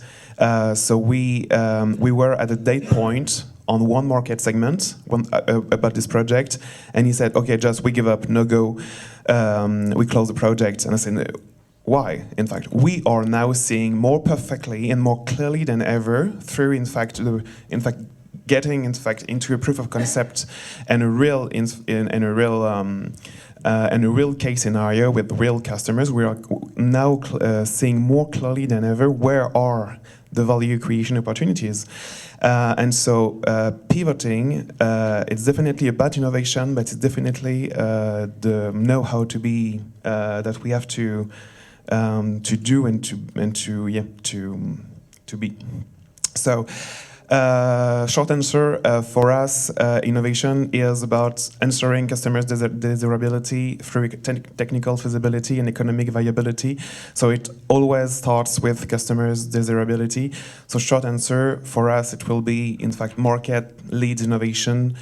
so we were at a date point on one market segment about this project, and he said, okay, just we give up, no go, we close the project. And I said, why? In fact, we are now seeing more perfectly and more clearly than ever through, in fact, getting into a proof of concept and a real case scenario with real customers. We are now seeing more clearly than ever where are the value creation opportunities. And so pivoting, it's definitely about innovation, but it's definitely the know how to be that we have to do and to be. So Short answer for us, innovation is about answering customers' desirability through technical feasibility and economic viability. So it always starts with customers' desirability. So short answer for us, it will be, in fact, market leads innovation.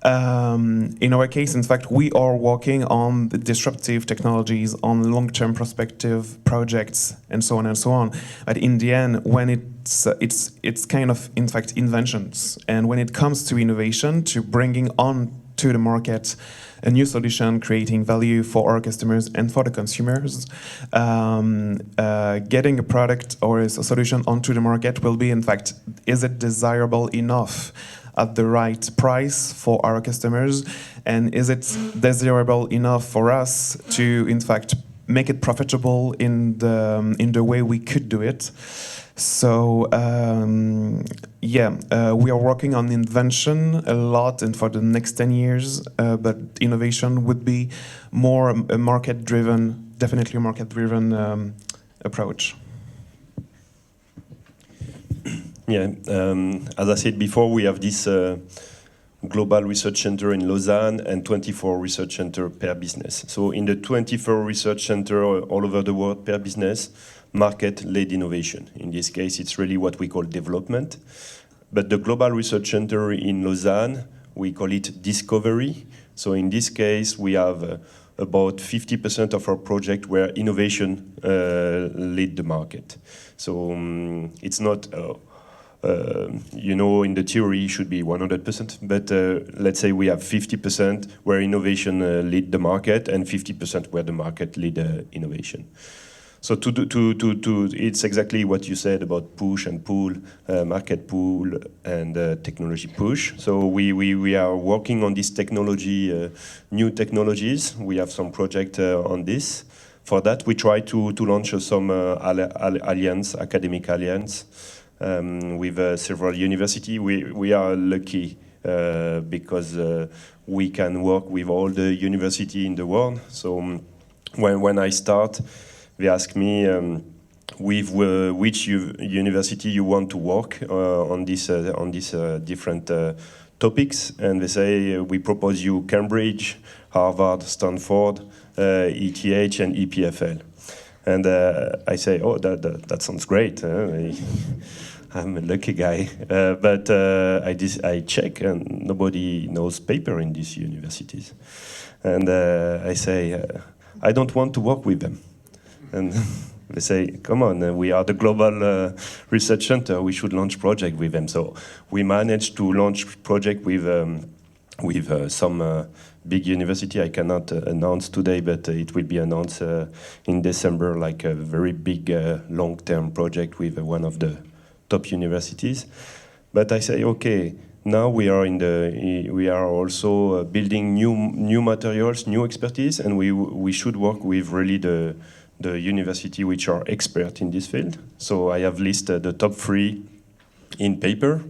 In our case, in fact, we are working on the disruptive technologies, on long-term prospective projects, and so on and so on. But in the end, when it's kind of, in fact, inventions. And when it comes to innovation, to bringing on to the market a new solution, creating value for our customers and for the consumers, getting a product or a solution onto the market will be, in fact, is it desirable enough at the right price for our customers, and is it desirable enough for us to, in fact, make it profitable in the way we could do it. So we are working on invention a lot, and for the next 10 years, but innovation would be more a market-driven, definitely a market-driven approach. Yeah, as I said before, we have this global research center in Lausanne and 24 research center per business. So in the 24 research center all over the world per business, market-led innovation. In this case, it's really what we call development. But the global research center in Lausanne, we call it discovery. So in this case, we have about 50% of our project where innovation lead the market. So it's not in the theory, it should be 100%, but let's say we have 50% where innovation lead the market and 50% where the market lead innovation. So it's exactly what you said about push and pull, market pull and technology push. So we are working on this technology, new technologies. We have some project on this. For that, we try to launch some academic alliance. With several universities. We are lucky because we can work with all the universities in the world. So when I start, they ask me with which university you want to work on these different topics, and they say we propose you Cambridge, Harvard, Stanford, ETH, and EPFL. And I say, oh, that sounds great. I'm a lucky guy. But I check, and nobody knows paper in these universities. And I say, I don't want to work with them. And they say, come on, we are the global research center. We should launch project with them. So we managed to launch project with some big university. I cannot announce today, but it will be announced in December, like a very big long-term project with one of the top universities. But I say, okay, now we are also building new materials, new expertise, and we should work with really the university which are expert in this field. So I have listed the top 3 in paper.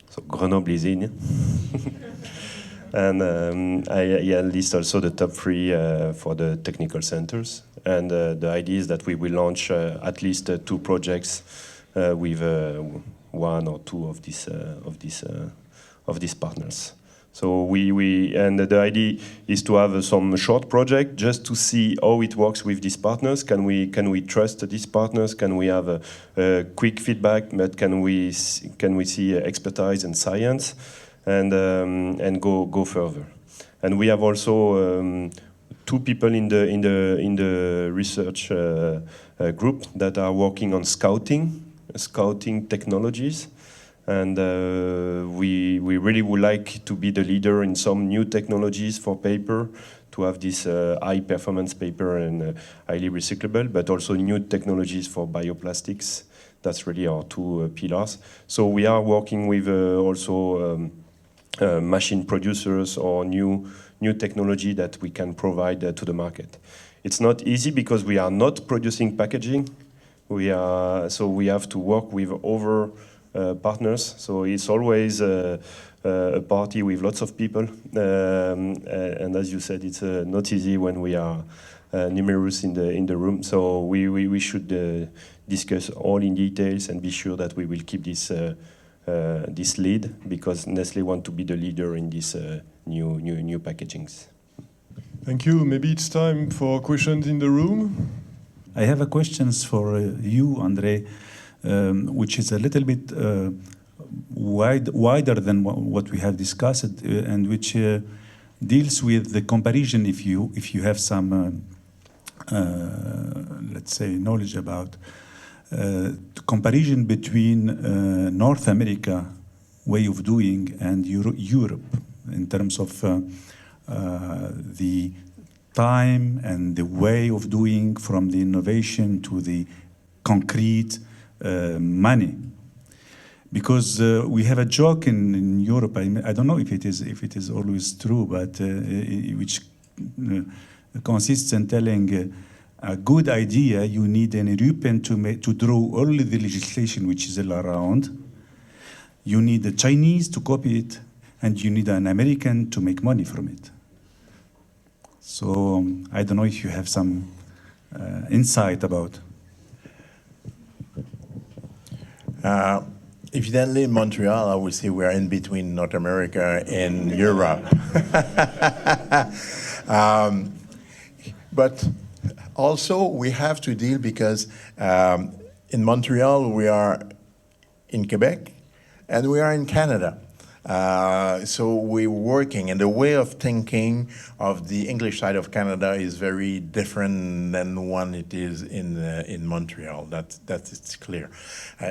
So Grenoble is in. And I list also the top 3 for the technical centers. And the idea is that we will launch at least 2 projects with 1 or 2 of these partners. So and the idea is to have some short project just to see how it works with these partners. Can we trust these partners? Can we have a quick feedback? But can we see expertise and science? And go further. And we have also 2 people in the research group that are working on scouting technologies, and we really would like to be the leader in some new technologies for paper, to have this high performance paper and highly recyclable, but also new technologies for bioplastics. That's really our 2 pillars. So we are working with also machine producers or new technology that we can provide to the market. It's not easy because we are not producing packaging. So we have to work with other partners. So it's always a party with lots of people. And as you said, it's not easy when we are numerous in the room. So we should discuss all in details and be sure that we will keep this this lead, because Nestlé want to be the leader in this new packagings. Thank you. Maybe it's time for questions in the room. I have a questions for you, André, which is a little bit wider than what we have discussed, and which deals with the comparison. If you have some, let's say, knowledge about comparison between North America way of doing and Europe in terms of the time and the way of doing, from the innovation to the concrete money. Because we have a joke in Europe. I don't know if it is always true, but which consists in telling a good idea. You need an European to draw all the legislation which is all around. You need the Chinese to copy it, and you need an American to make money from it. So I don't know if you have some insight about. Evidently, in Montreal, I would say we are in between North America and Europe. But also, we have to deal because in Montreal, we are in Quebec, and we are in Canada. So we're working, and the way of thinking of the English side of Canada is very different than one it is in Montreal. It's clear.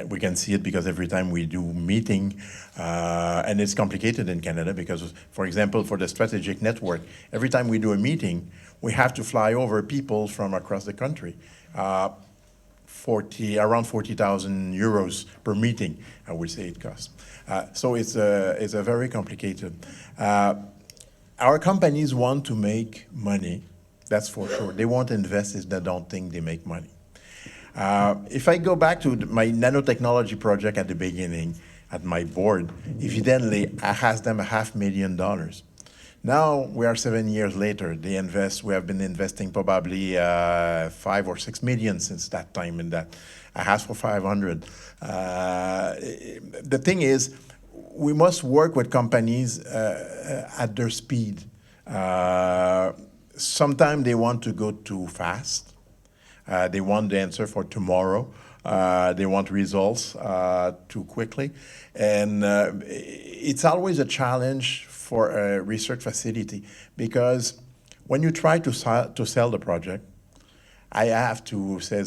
We can see it because every time we do meeting, and it's complicated in Canada because, for example, for the strategic network, every time we do a meeting, we have to fly over people from across the country. Around 40,000 euros per meeting, I would say it costs. So it's a very complicated. Our companies want to make money, that's for sure. They won't invest if they don't think they make money. If I go back to my nanotechnology project at the beginning, at my board, evidently I asked them $500,000. Now we are 7 years later. They invest. We have been investing probably 5 or 6 million since that time. In that, I asked for 500. The thing is, we must work with companies at their speed. Sometimes they want to go too fast. They want the answer for tomorrow. They want results too quickly, and it's always a challenge for a research facility, because when you try to sell the project, I have to say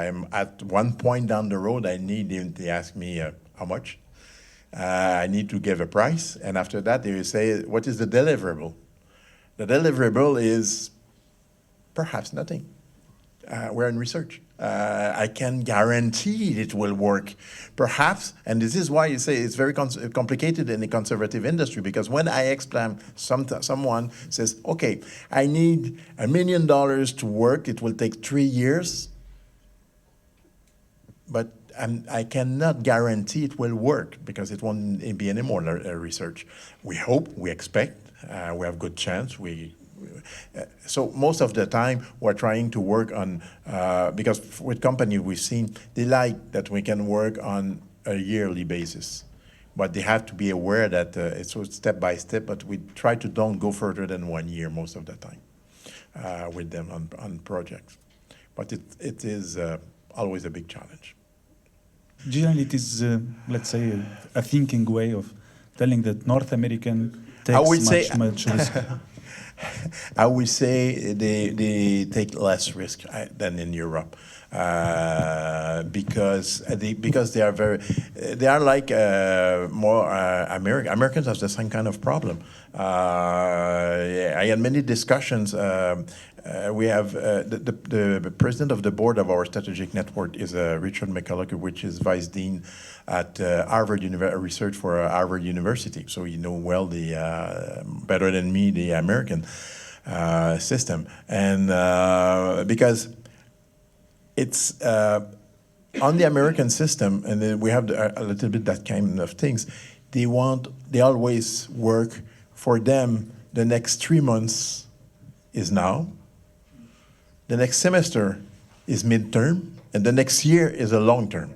I'm at one point down the road, they ask me how much. I need to give a price, and after that they say, what is the deliverable? The deliverable is perhaps nothing. We're in research. I can guarantee it will work, perhaps, and this is why you say it's very complicated in the conservative industry, because when I explain, someone says, okay, I need $1 million to work, it will take 3 years, but I cannot guarantee it will work, because it won't be any more research. We hope, we expect, we have good chance, so most of the time we're trying to work on, because with companies we've seen, they like that we can work on a yearly basis. But they have to be aware that it's step by step, but we try to don't go further than 1 year most of the time with them on projects. But it is always a big challenge. Generally, it is, let's say, a thinking way of telling that North American takes much risk. I would say they take less risk than in Europe, because they are like more American. Americans have the same kind of problem. I had many discussions. We have the president of the board of our strategic network is Richard McCulloch, which is vice dean at Harvard Research for Harvard University. So you know well better than me the American system, and because it's on the American system, and then we have a little bit that kind of things. They always work for them. The next 3 months is now. The next semester is midterm, and the next year is a long term.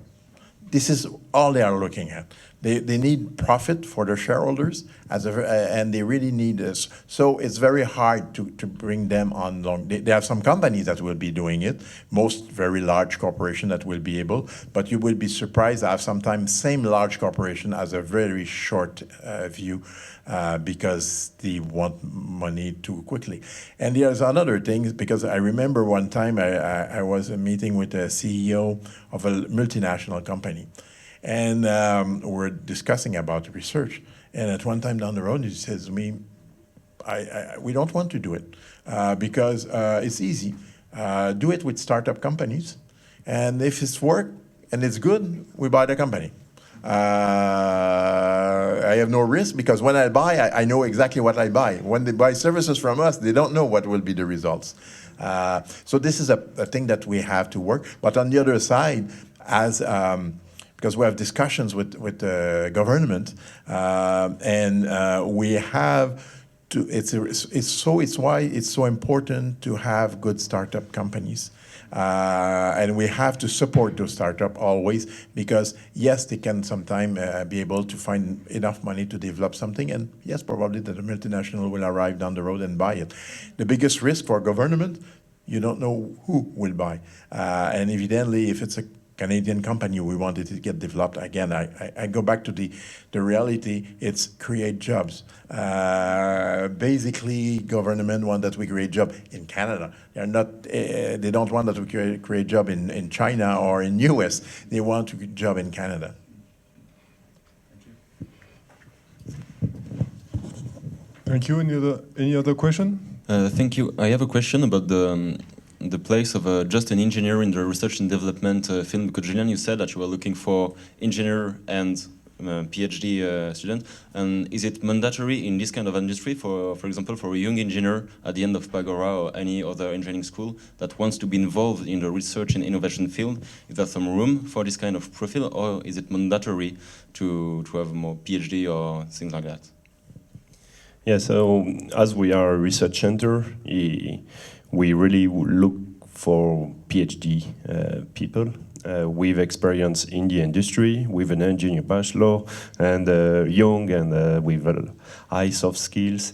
This is all they are looking at. They need profit for their shareholders, and they really need this. So it's very hard to bring them on long. They have some companies that will be doing it, most very large corporation that will be able, but you will be surprised that sometimes same large corporation has a very short view because they want money too quickly. And there's another thing, because I remember one time I was meeting with a CEO of a multinational company, and we're discussing about research. And at one time down the road, he says to me, we don't want to do it because it's easy. Do it with startup companies. And if it's work and it's good, we buy the company. I have no risk because when I buy, I know exactly what I buy. When they buy services from us, they don't know what will be the results. So this is a thing that we have to work. But on the other side, as because we have discussions with the government, and we have to. It's why it's so important to have good startup companies. And we have to support those startups always, because yes, they can sometimes be able to find enough money to develop something, and yes, probably that a multinational will arrive down the road and buy it. The biggest risk for government, you don't know who will buy, and evidently, if it's a Canadian company, we wanted to get developed again. I go back to the reality. It's create jobs. Basically, government want that we create job in Canada. They're not. They don't want that we create job in China or in US. They want to create job in Canada. Thank you. Any other question? Thank you. I have a question about the place of just an engineer in the research and development field, because Julien, you said that you were looking for engineer and PhD student, and is it mandatory in this kind of industry, for example, for a young engineer at the end of Pagora or any other engineering school that wants to be involved in the research and innovation field? Is there some room for this kind of profile, or is it mandatory to have more PhD or things like that? Yeah, so as we are a research center, we really look for PhD people with experience in the industry, with an engineer bachelor, and young and with high soft skills.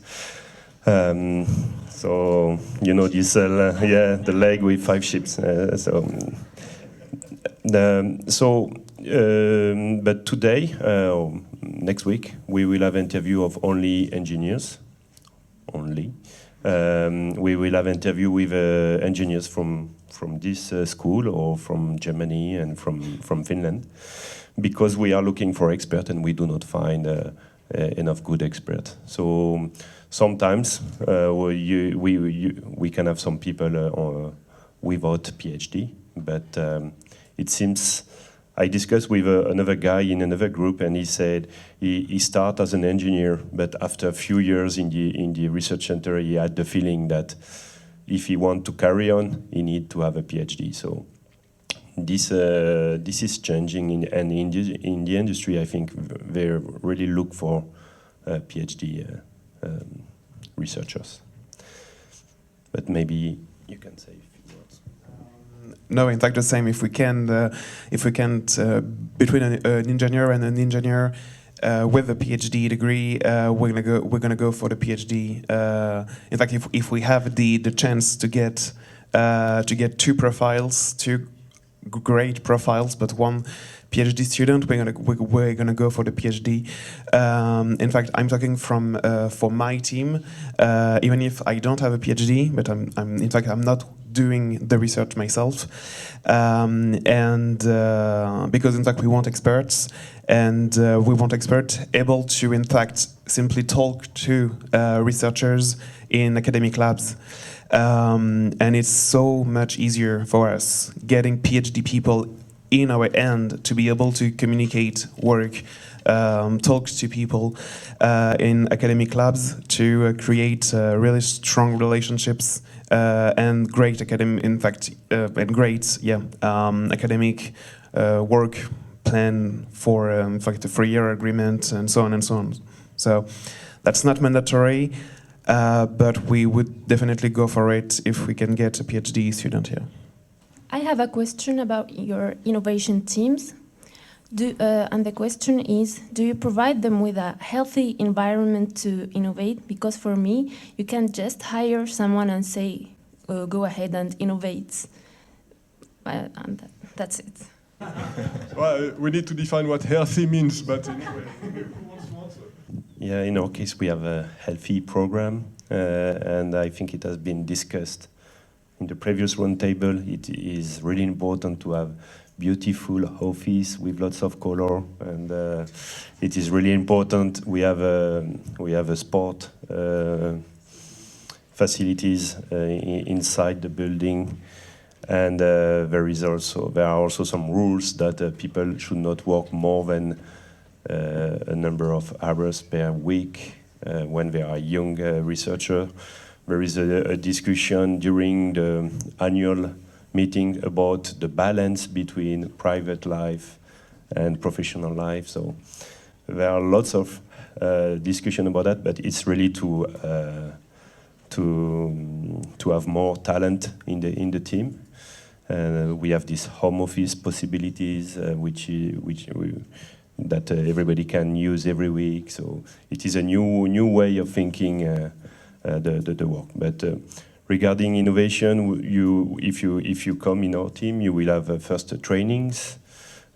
So, you know, this, the leg with 5 ships. But today, next week, we will have interview of only engineers, only. We will have interview with engineers from this school or from Germany and from Finland, because we are looking for experts and we do not find enough good experts. So sometimes we can have some people without PhD, but it seems. I discussed with another guy in another group, and he said he started as an engineer, but after a few years in the research center, he had the feeling that if he wants to carry on, he needs to have a PhD. So this is changing, and in the industry, I think they really look for PhD researchers. But maybe you can say. No, in fact, the same. If we can't between an engineer and an engineer with a PhD degree, we're gonna go for the PhD. In fact, if we have the chance to get 2 profiles, 2 great profiles, but 1 PhD student, we're gonna go for the PhD. In fact, I'm talking for my team. Even if I don't have a PhD, but I'm not doing the research myself, because in fact we want experts, and we want experts able to in fact simply talk to researchers in academic labs, and it's so much easier for us getting PhD people in our end to be able to communicate, work, talk to people in academic labs, to create really strong relationships and great academic, in fact, academic work plan for, in fact, a 3-year agreement and so on and so on. So that's not mandatory, but we would definitely go for it if we can get a PhD student here. I have a question about your innovation teams. And the question is, do you provide them with a healthy environment to innovate? Because for me, you can't just hire someone and say, go ahead and innovate. And that's it. Well, we need to define what healthy means, but anyway, who wants to answer? Yeah, in our case, we have a healthy program, and I think it has been discussed in the previous roundtable. It is really important to have beautiful office with lots of color, and it is really important. We have a sport facilities inside the building, and there are also some rules that people should not work more than a number of hours per week when they are young researcher. There is a discussion during the annual meeting about the balance between private life and professional life. So there are lots of discussion about that, but it's really to have more talent in the team. We have these home office possibilities, that everybody can use every week. So it is a new way of thinking the work. But regarding innovation, if you come in our team, you will have first trainings.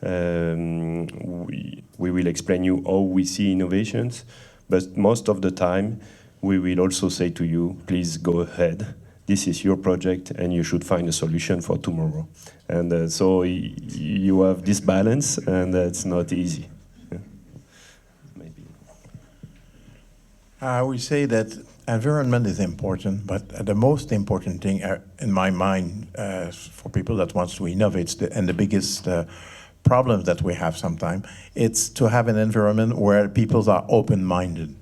We will explain you how we see innovations, but most of the time we will also say to you, please go ahead. This is your project, and you should find a solution for tomorrow. And so you have this balance, and it's not easy. Yeah. Maybe. I would say that environment is important, but the most important thing in my mind for people that wants to innovate, and the biggest problem that we have sometimes, it's to have an environment where people are open-minded.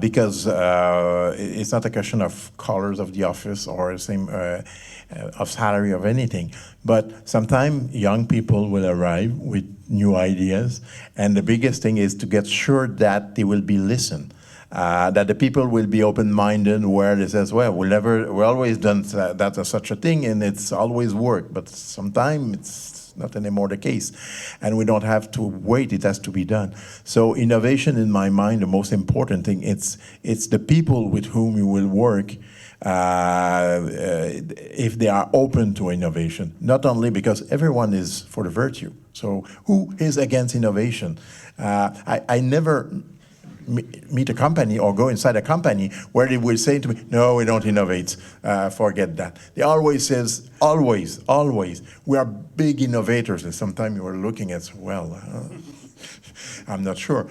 Because it's not a question of colors of the office or same of salary of anything, but sometimes young people will arrive with new ideas, and the biggest thing is to get sure that they will be listened, that the people will be open-minded, where they says, well, we always done that or such a thing, and it's always worked, but sometimes it's not anymore the case, and we don't have to wait, it has to be done. So innovation, in my mind, the most important thing, it's the people with whom you will work, if they are open to innovation, not only because everyone is for the virtue. So who is against innovation? I never meet a company or go inside a company where they will say to me, no, we don't innovate, forget that. They always says, always, we are big innovators. And sometimes you are looking at, well, I'm not sure.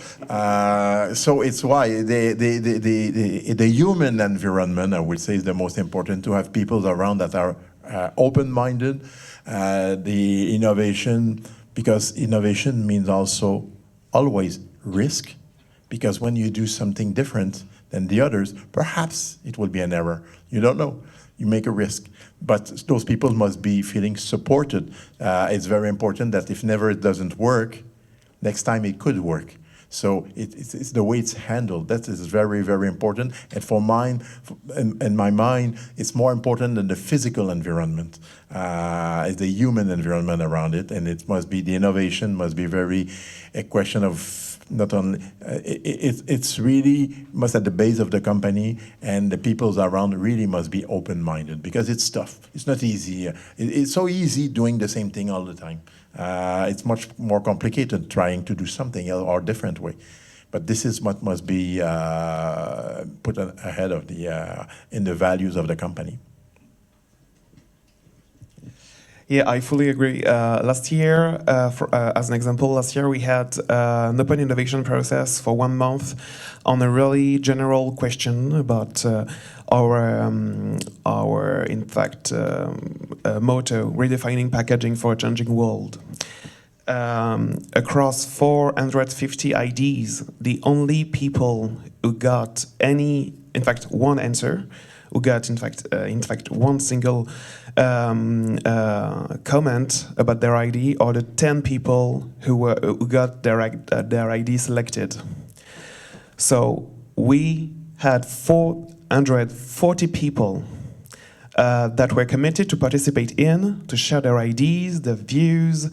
So it's why the human environment, I would say, is the most important, to have people around that are open-minded, the innovation, because innovation means also always risk. Because when you do something different than the others, perhaps it will be an error. You don't know. You make a risk. But those people must be feeling supported. It's very important that if never it doesn't work, next time it could work. So it's the way it's handled. That is very, very important. And for mine, in my mind, it's more important than the physical environment. It's the human environment around it. And it must be, the innovation must be very a question of not only, it's really must at the base of the company, and the people around really must be open-minded, because it's tough. It's not easy. It's so easy doing the same thing all the time. It's much more complicated trying to do something else or different way. But this is what must be put ahead of in the values of the company. Yeah, I fully agree. Last year, as an example, last year we had an open innovation process for 1 month on a really general question about our in fact, motto, redefining packaging for a changing world. Across 450 IDs, the only people who got one answer, who got in fact one single comment about their ID, or the 10 people who got their ID selected. So we had 440 people that were committed to participate to share their IDs, their views,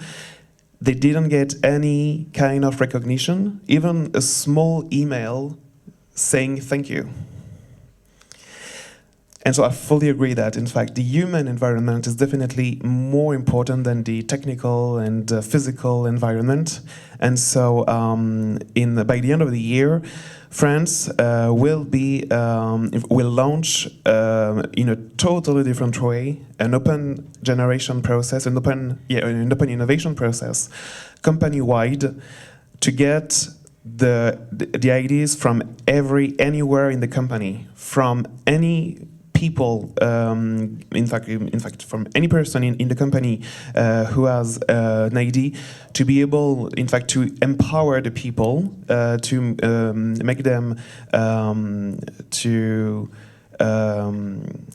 they didn't get any kind of recognition, even a small email saying thank you. And so I fully agree that, in fact, the human environment is definitely more important than the technical and physical environment. And so by the end of the year, France will launch in a totally different way an open generation process, an open innovation process, company-wide, to get the ideas from anywhere in the company, from any people, in fact, from any person in the company who has an idea, to be able, in fact, to empower the people, to make them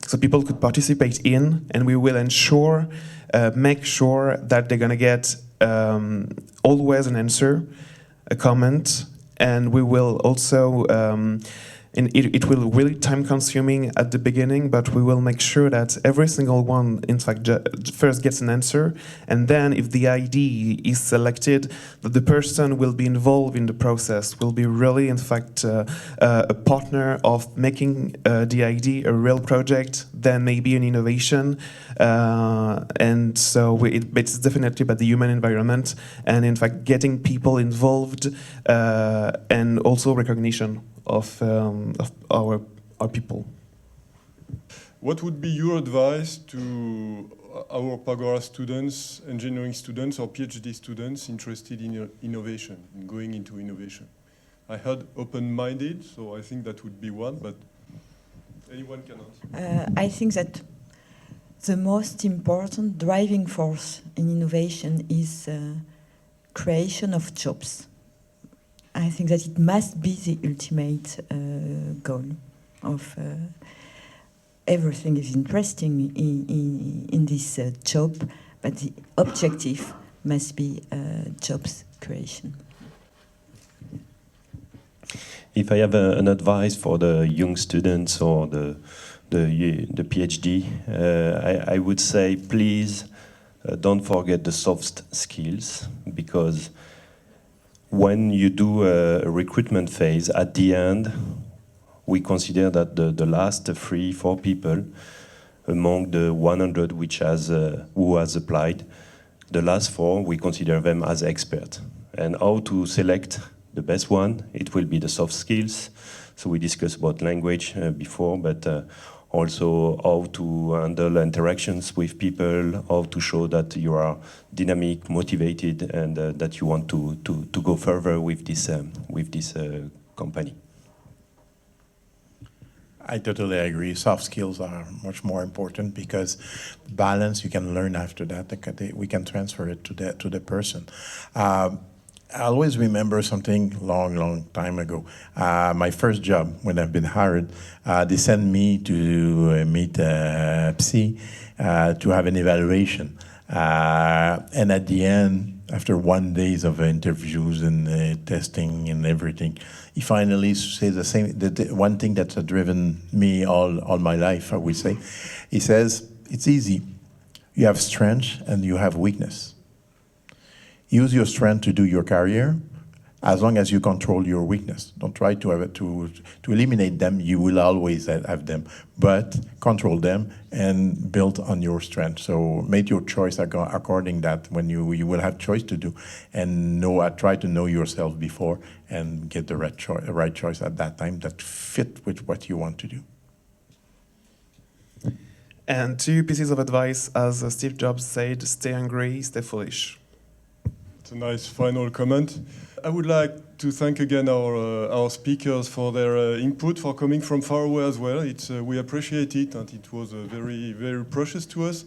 so people could participate in, and we will make sure that they're gonna get always an answer, a comment, and we will also. And it will really time-consuming at the beginning, but we will make sure that every single one, in fact, first gets an answer, and then if the ID is selected, that the person will be involved in the process, will be really, in fact, a partner of making the ID a real project, then maybe an innovation, and so it's definitely about the human environment, and in fact, getting people involved, and also recognition of our people. What would be your advice to our Pagora students, engineering students or PhD students interested in innovation, in going into innovation? I heard open-minded, so I think that would be one, but anyone can answer. I think that the most important driving force in innovation is creation of jobs. I think that it must be the ultimate goal of everything is interesting in this job, but the objective must be jobs creation. If I have an advice for the young students or the PhD, I would say, please don't forget the soft skills, because when you do a recruitment phase, at the end, we consider that the last 3-4 people among the 100 who has applied, the last 4, we consider them as experts. And how to select the best one, it will be the soft skills. So we discussed about language before, but also how to handle interactions with people, how to show that you are dynamic, motivated, and that you want to go further with this company. I totally agree. Soft skills are much more important, because balance you can learn after that. We can transfer it to the person. I always remember something long time ago. My first job, when I've been hired, they sent me to meet a psy to have an evaluation. And at the end, after 1 day of interviews and testing and everything, he finally says the same. The one thing that's driven me all my life, I would say. He says, it's easy. You have strength and you have weakness. Use your strength to do your career, as long as you control your weakness. Don't try to eliminate them. You will always have them, but control them and build on your strength. So make your choice according that when you will have choice to do, and try to know yourself before and get the right choice at that time that fit with what you want to do. And 2 pieces of advice, as Steve Jobs said: stay hungry, stay foolish. It's a nice final comment. I would like to thank again our speakers for their input, for coming from far away as well. We appreciate it, and it was very, very precious to us.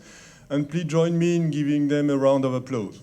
And please join me in giving them a round of applause.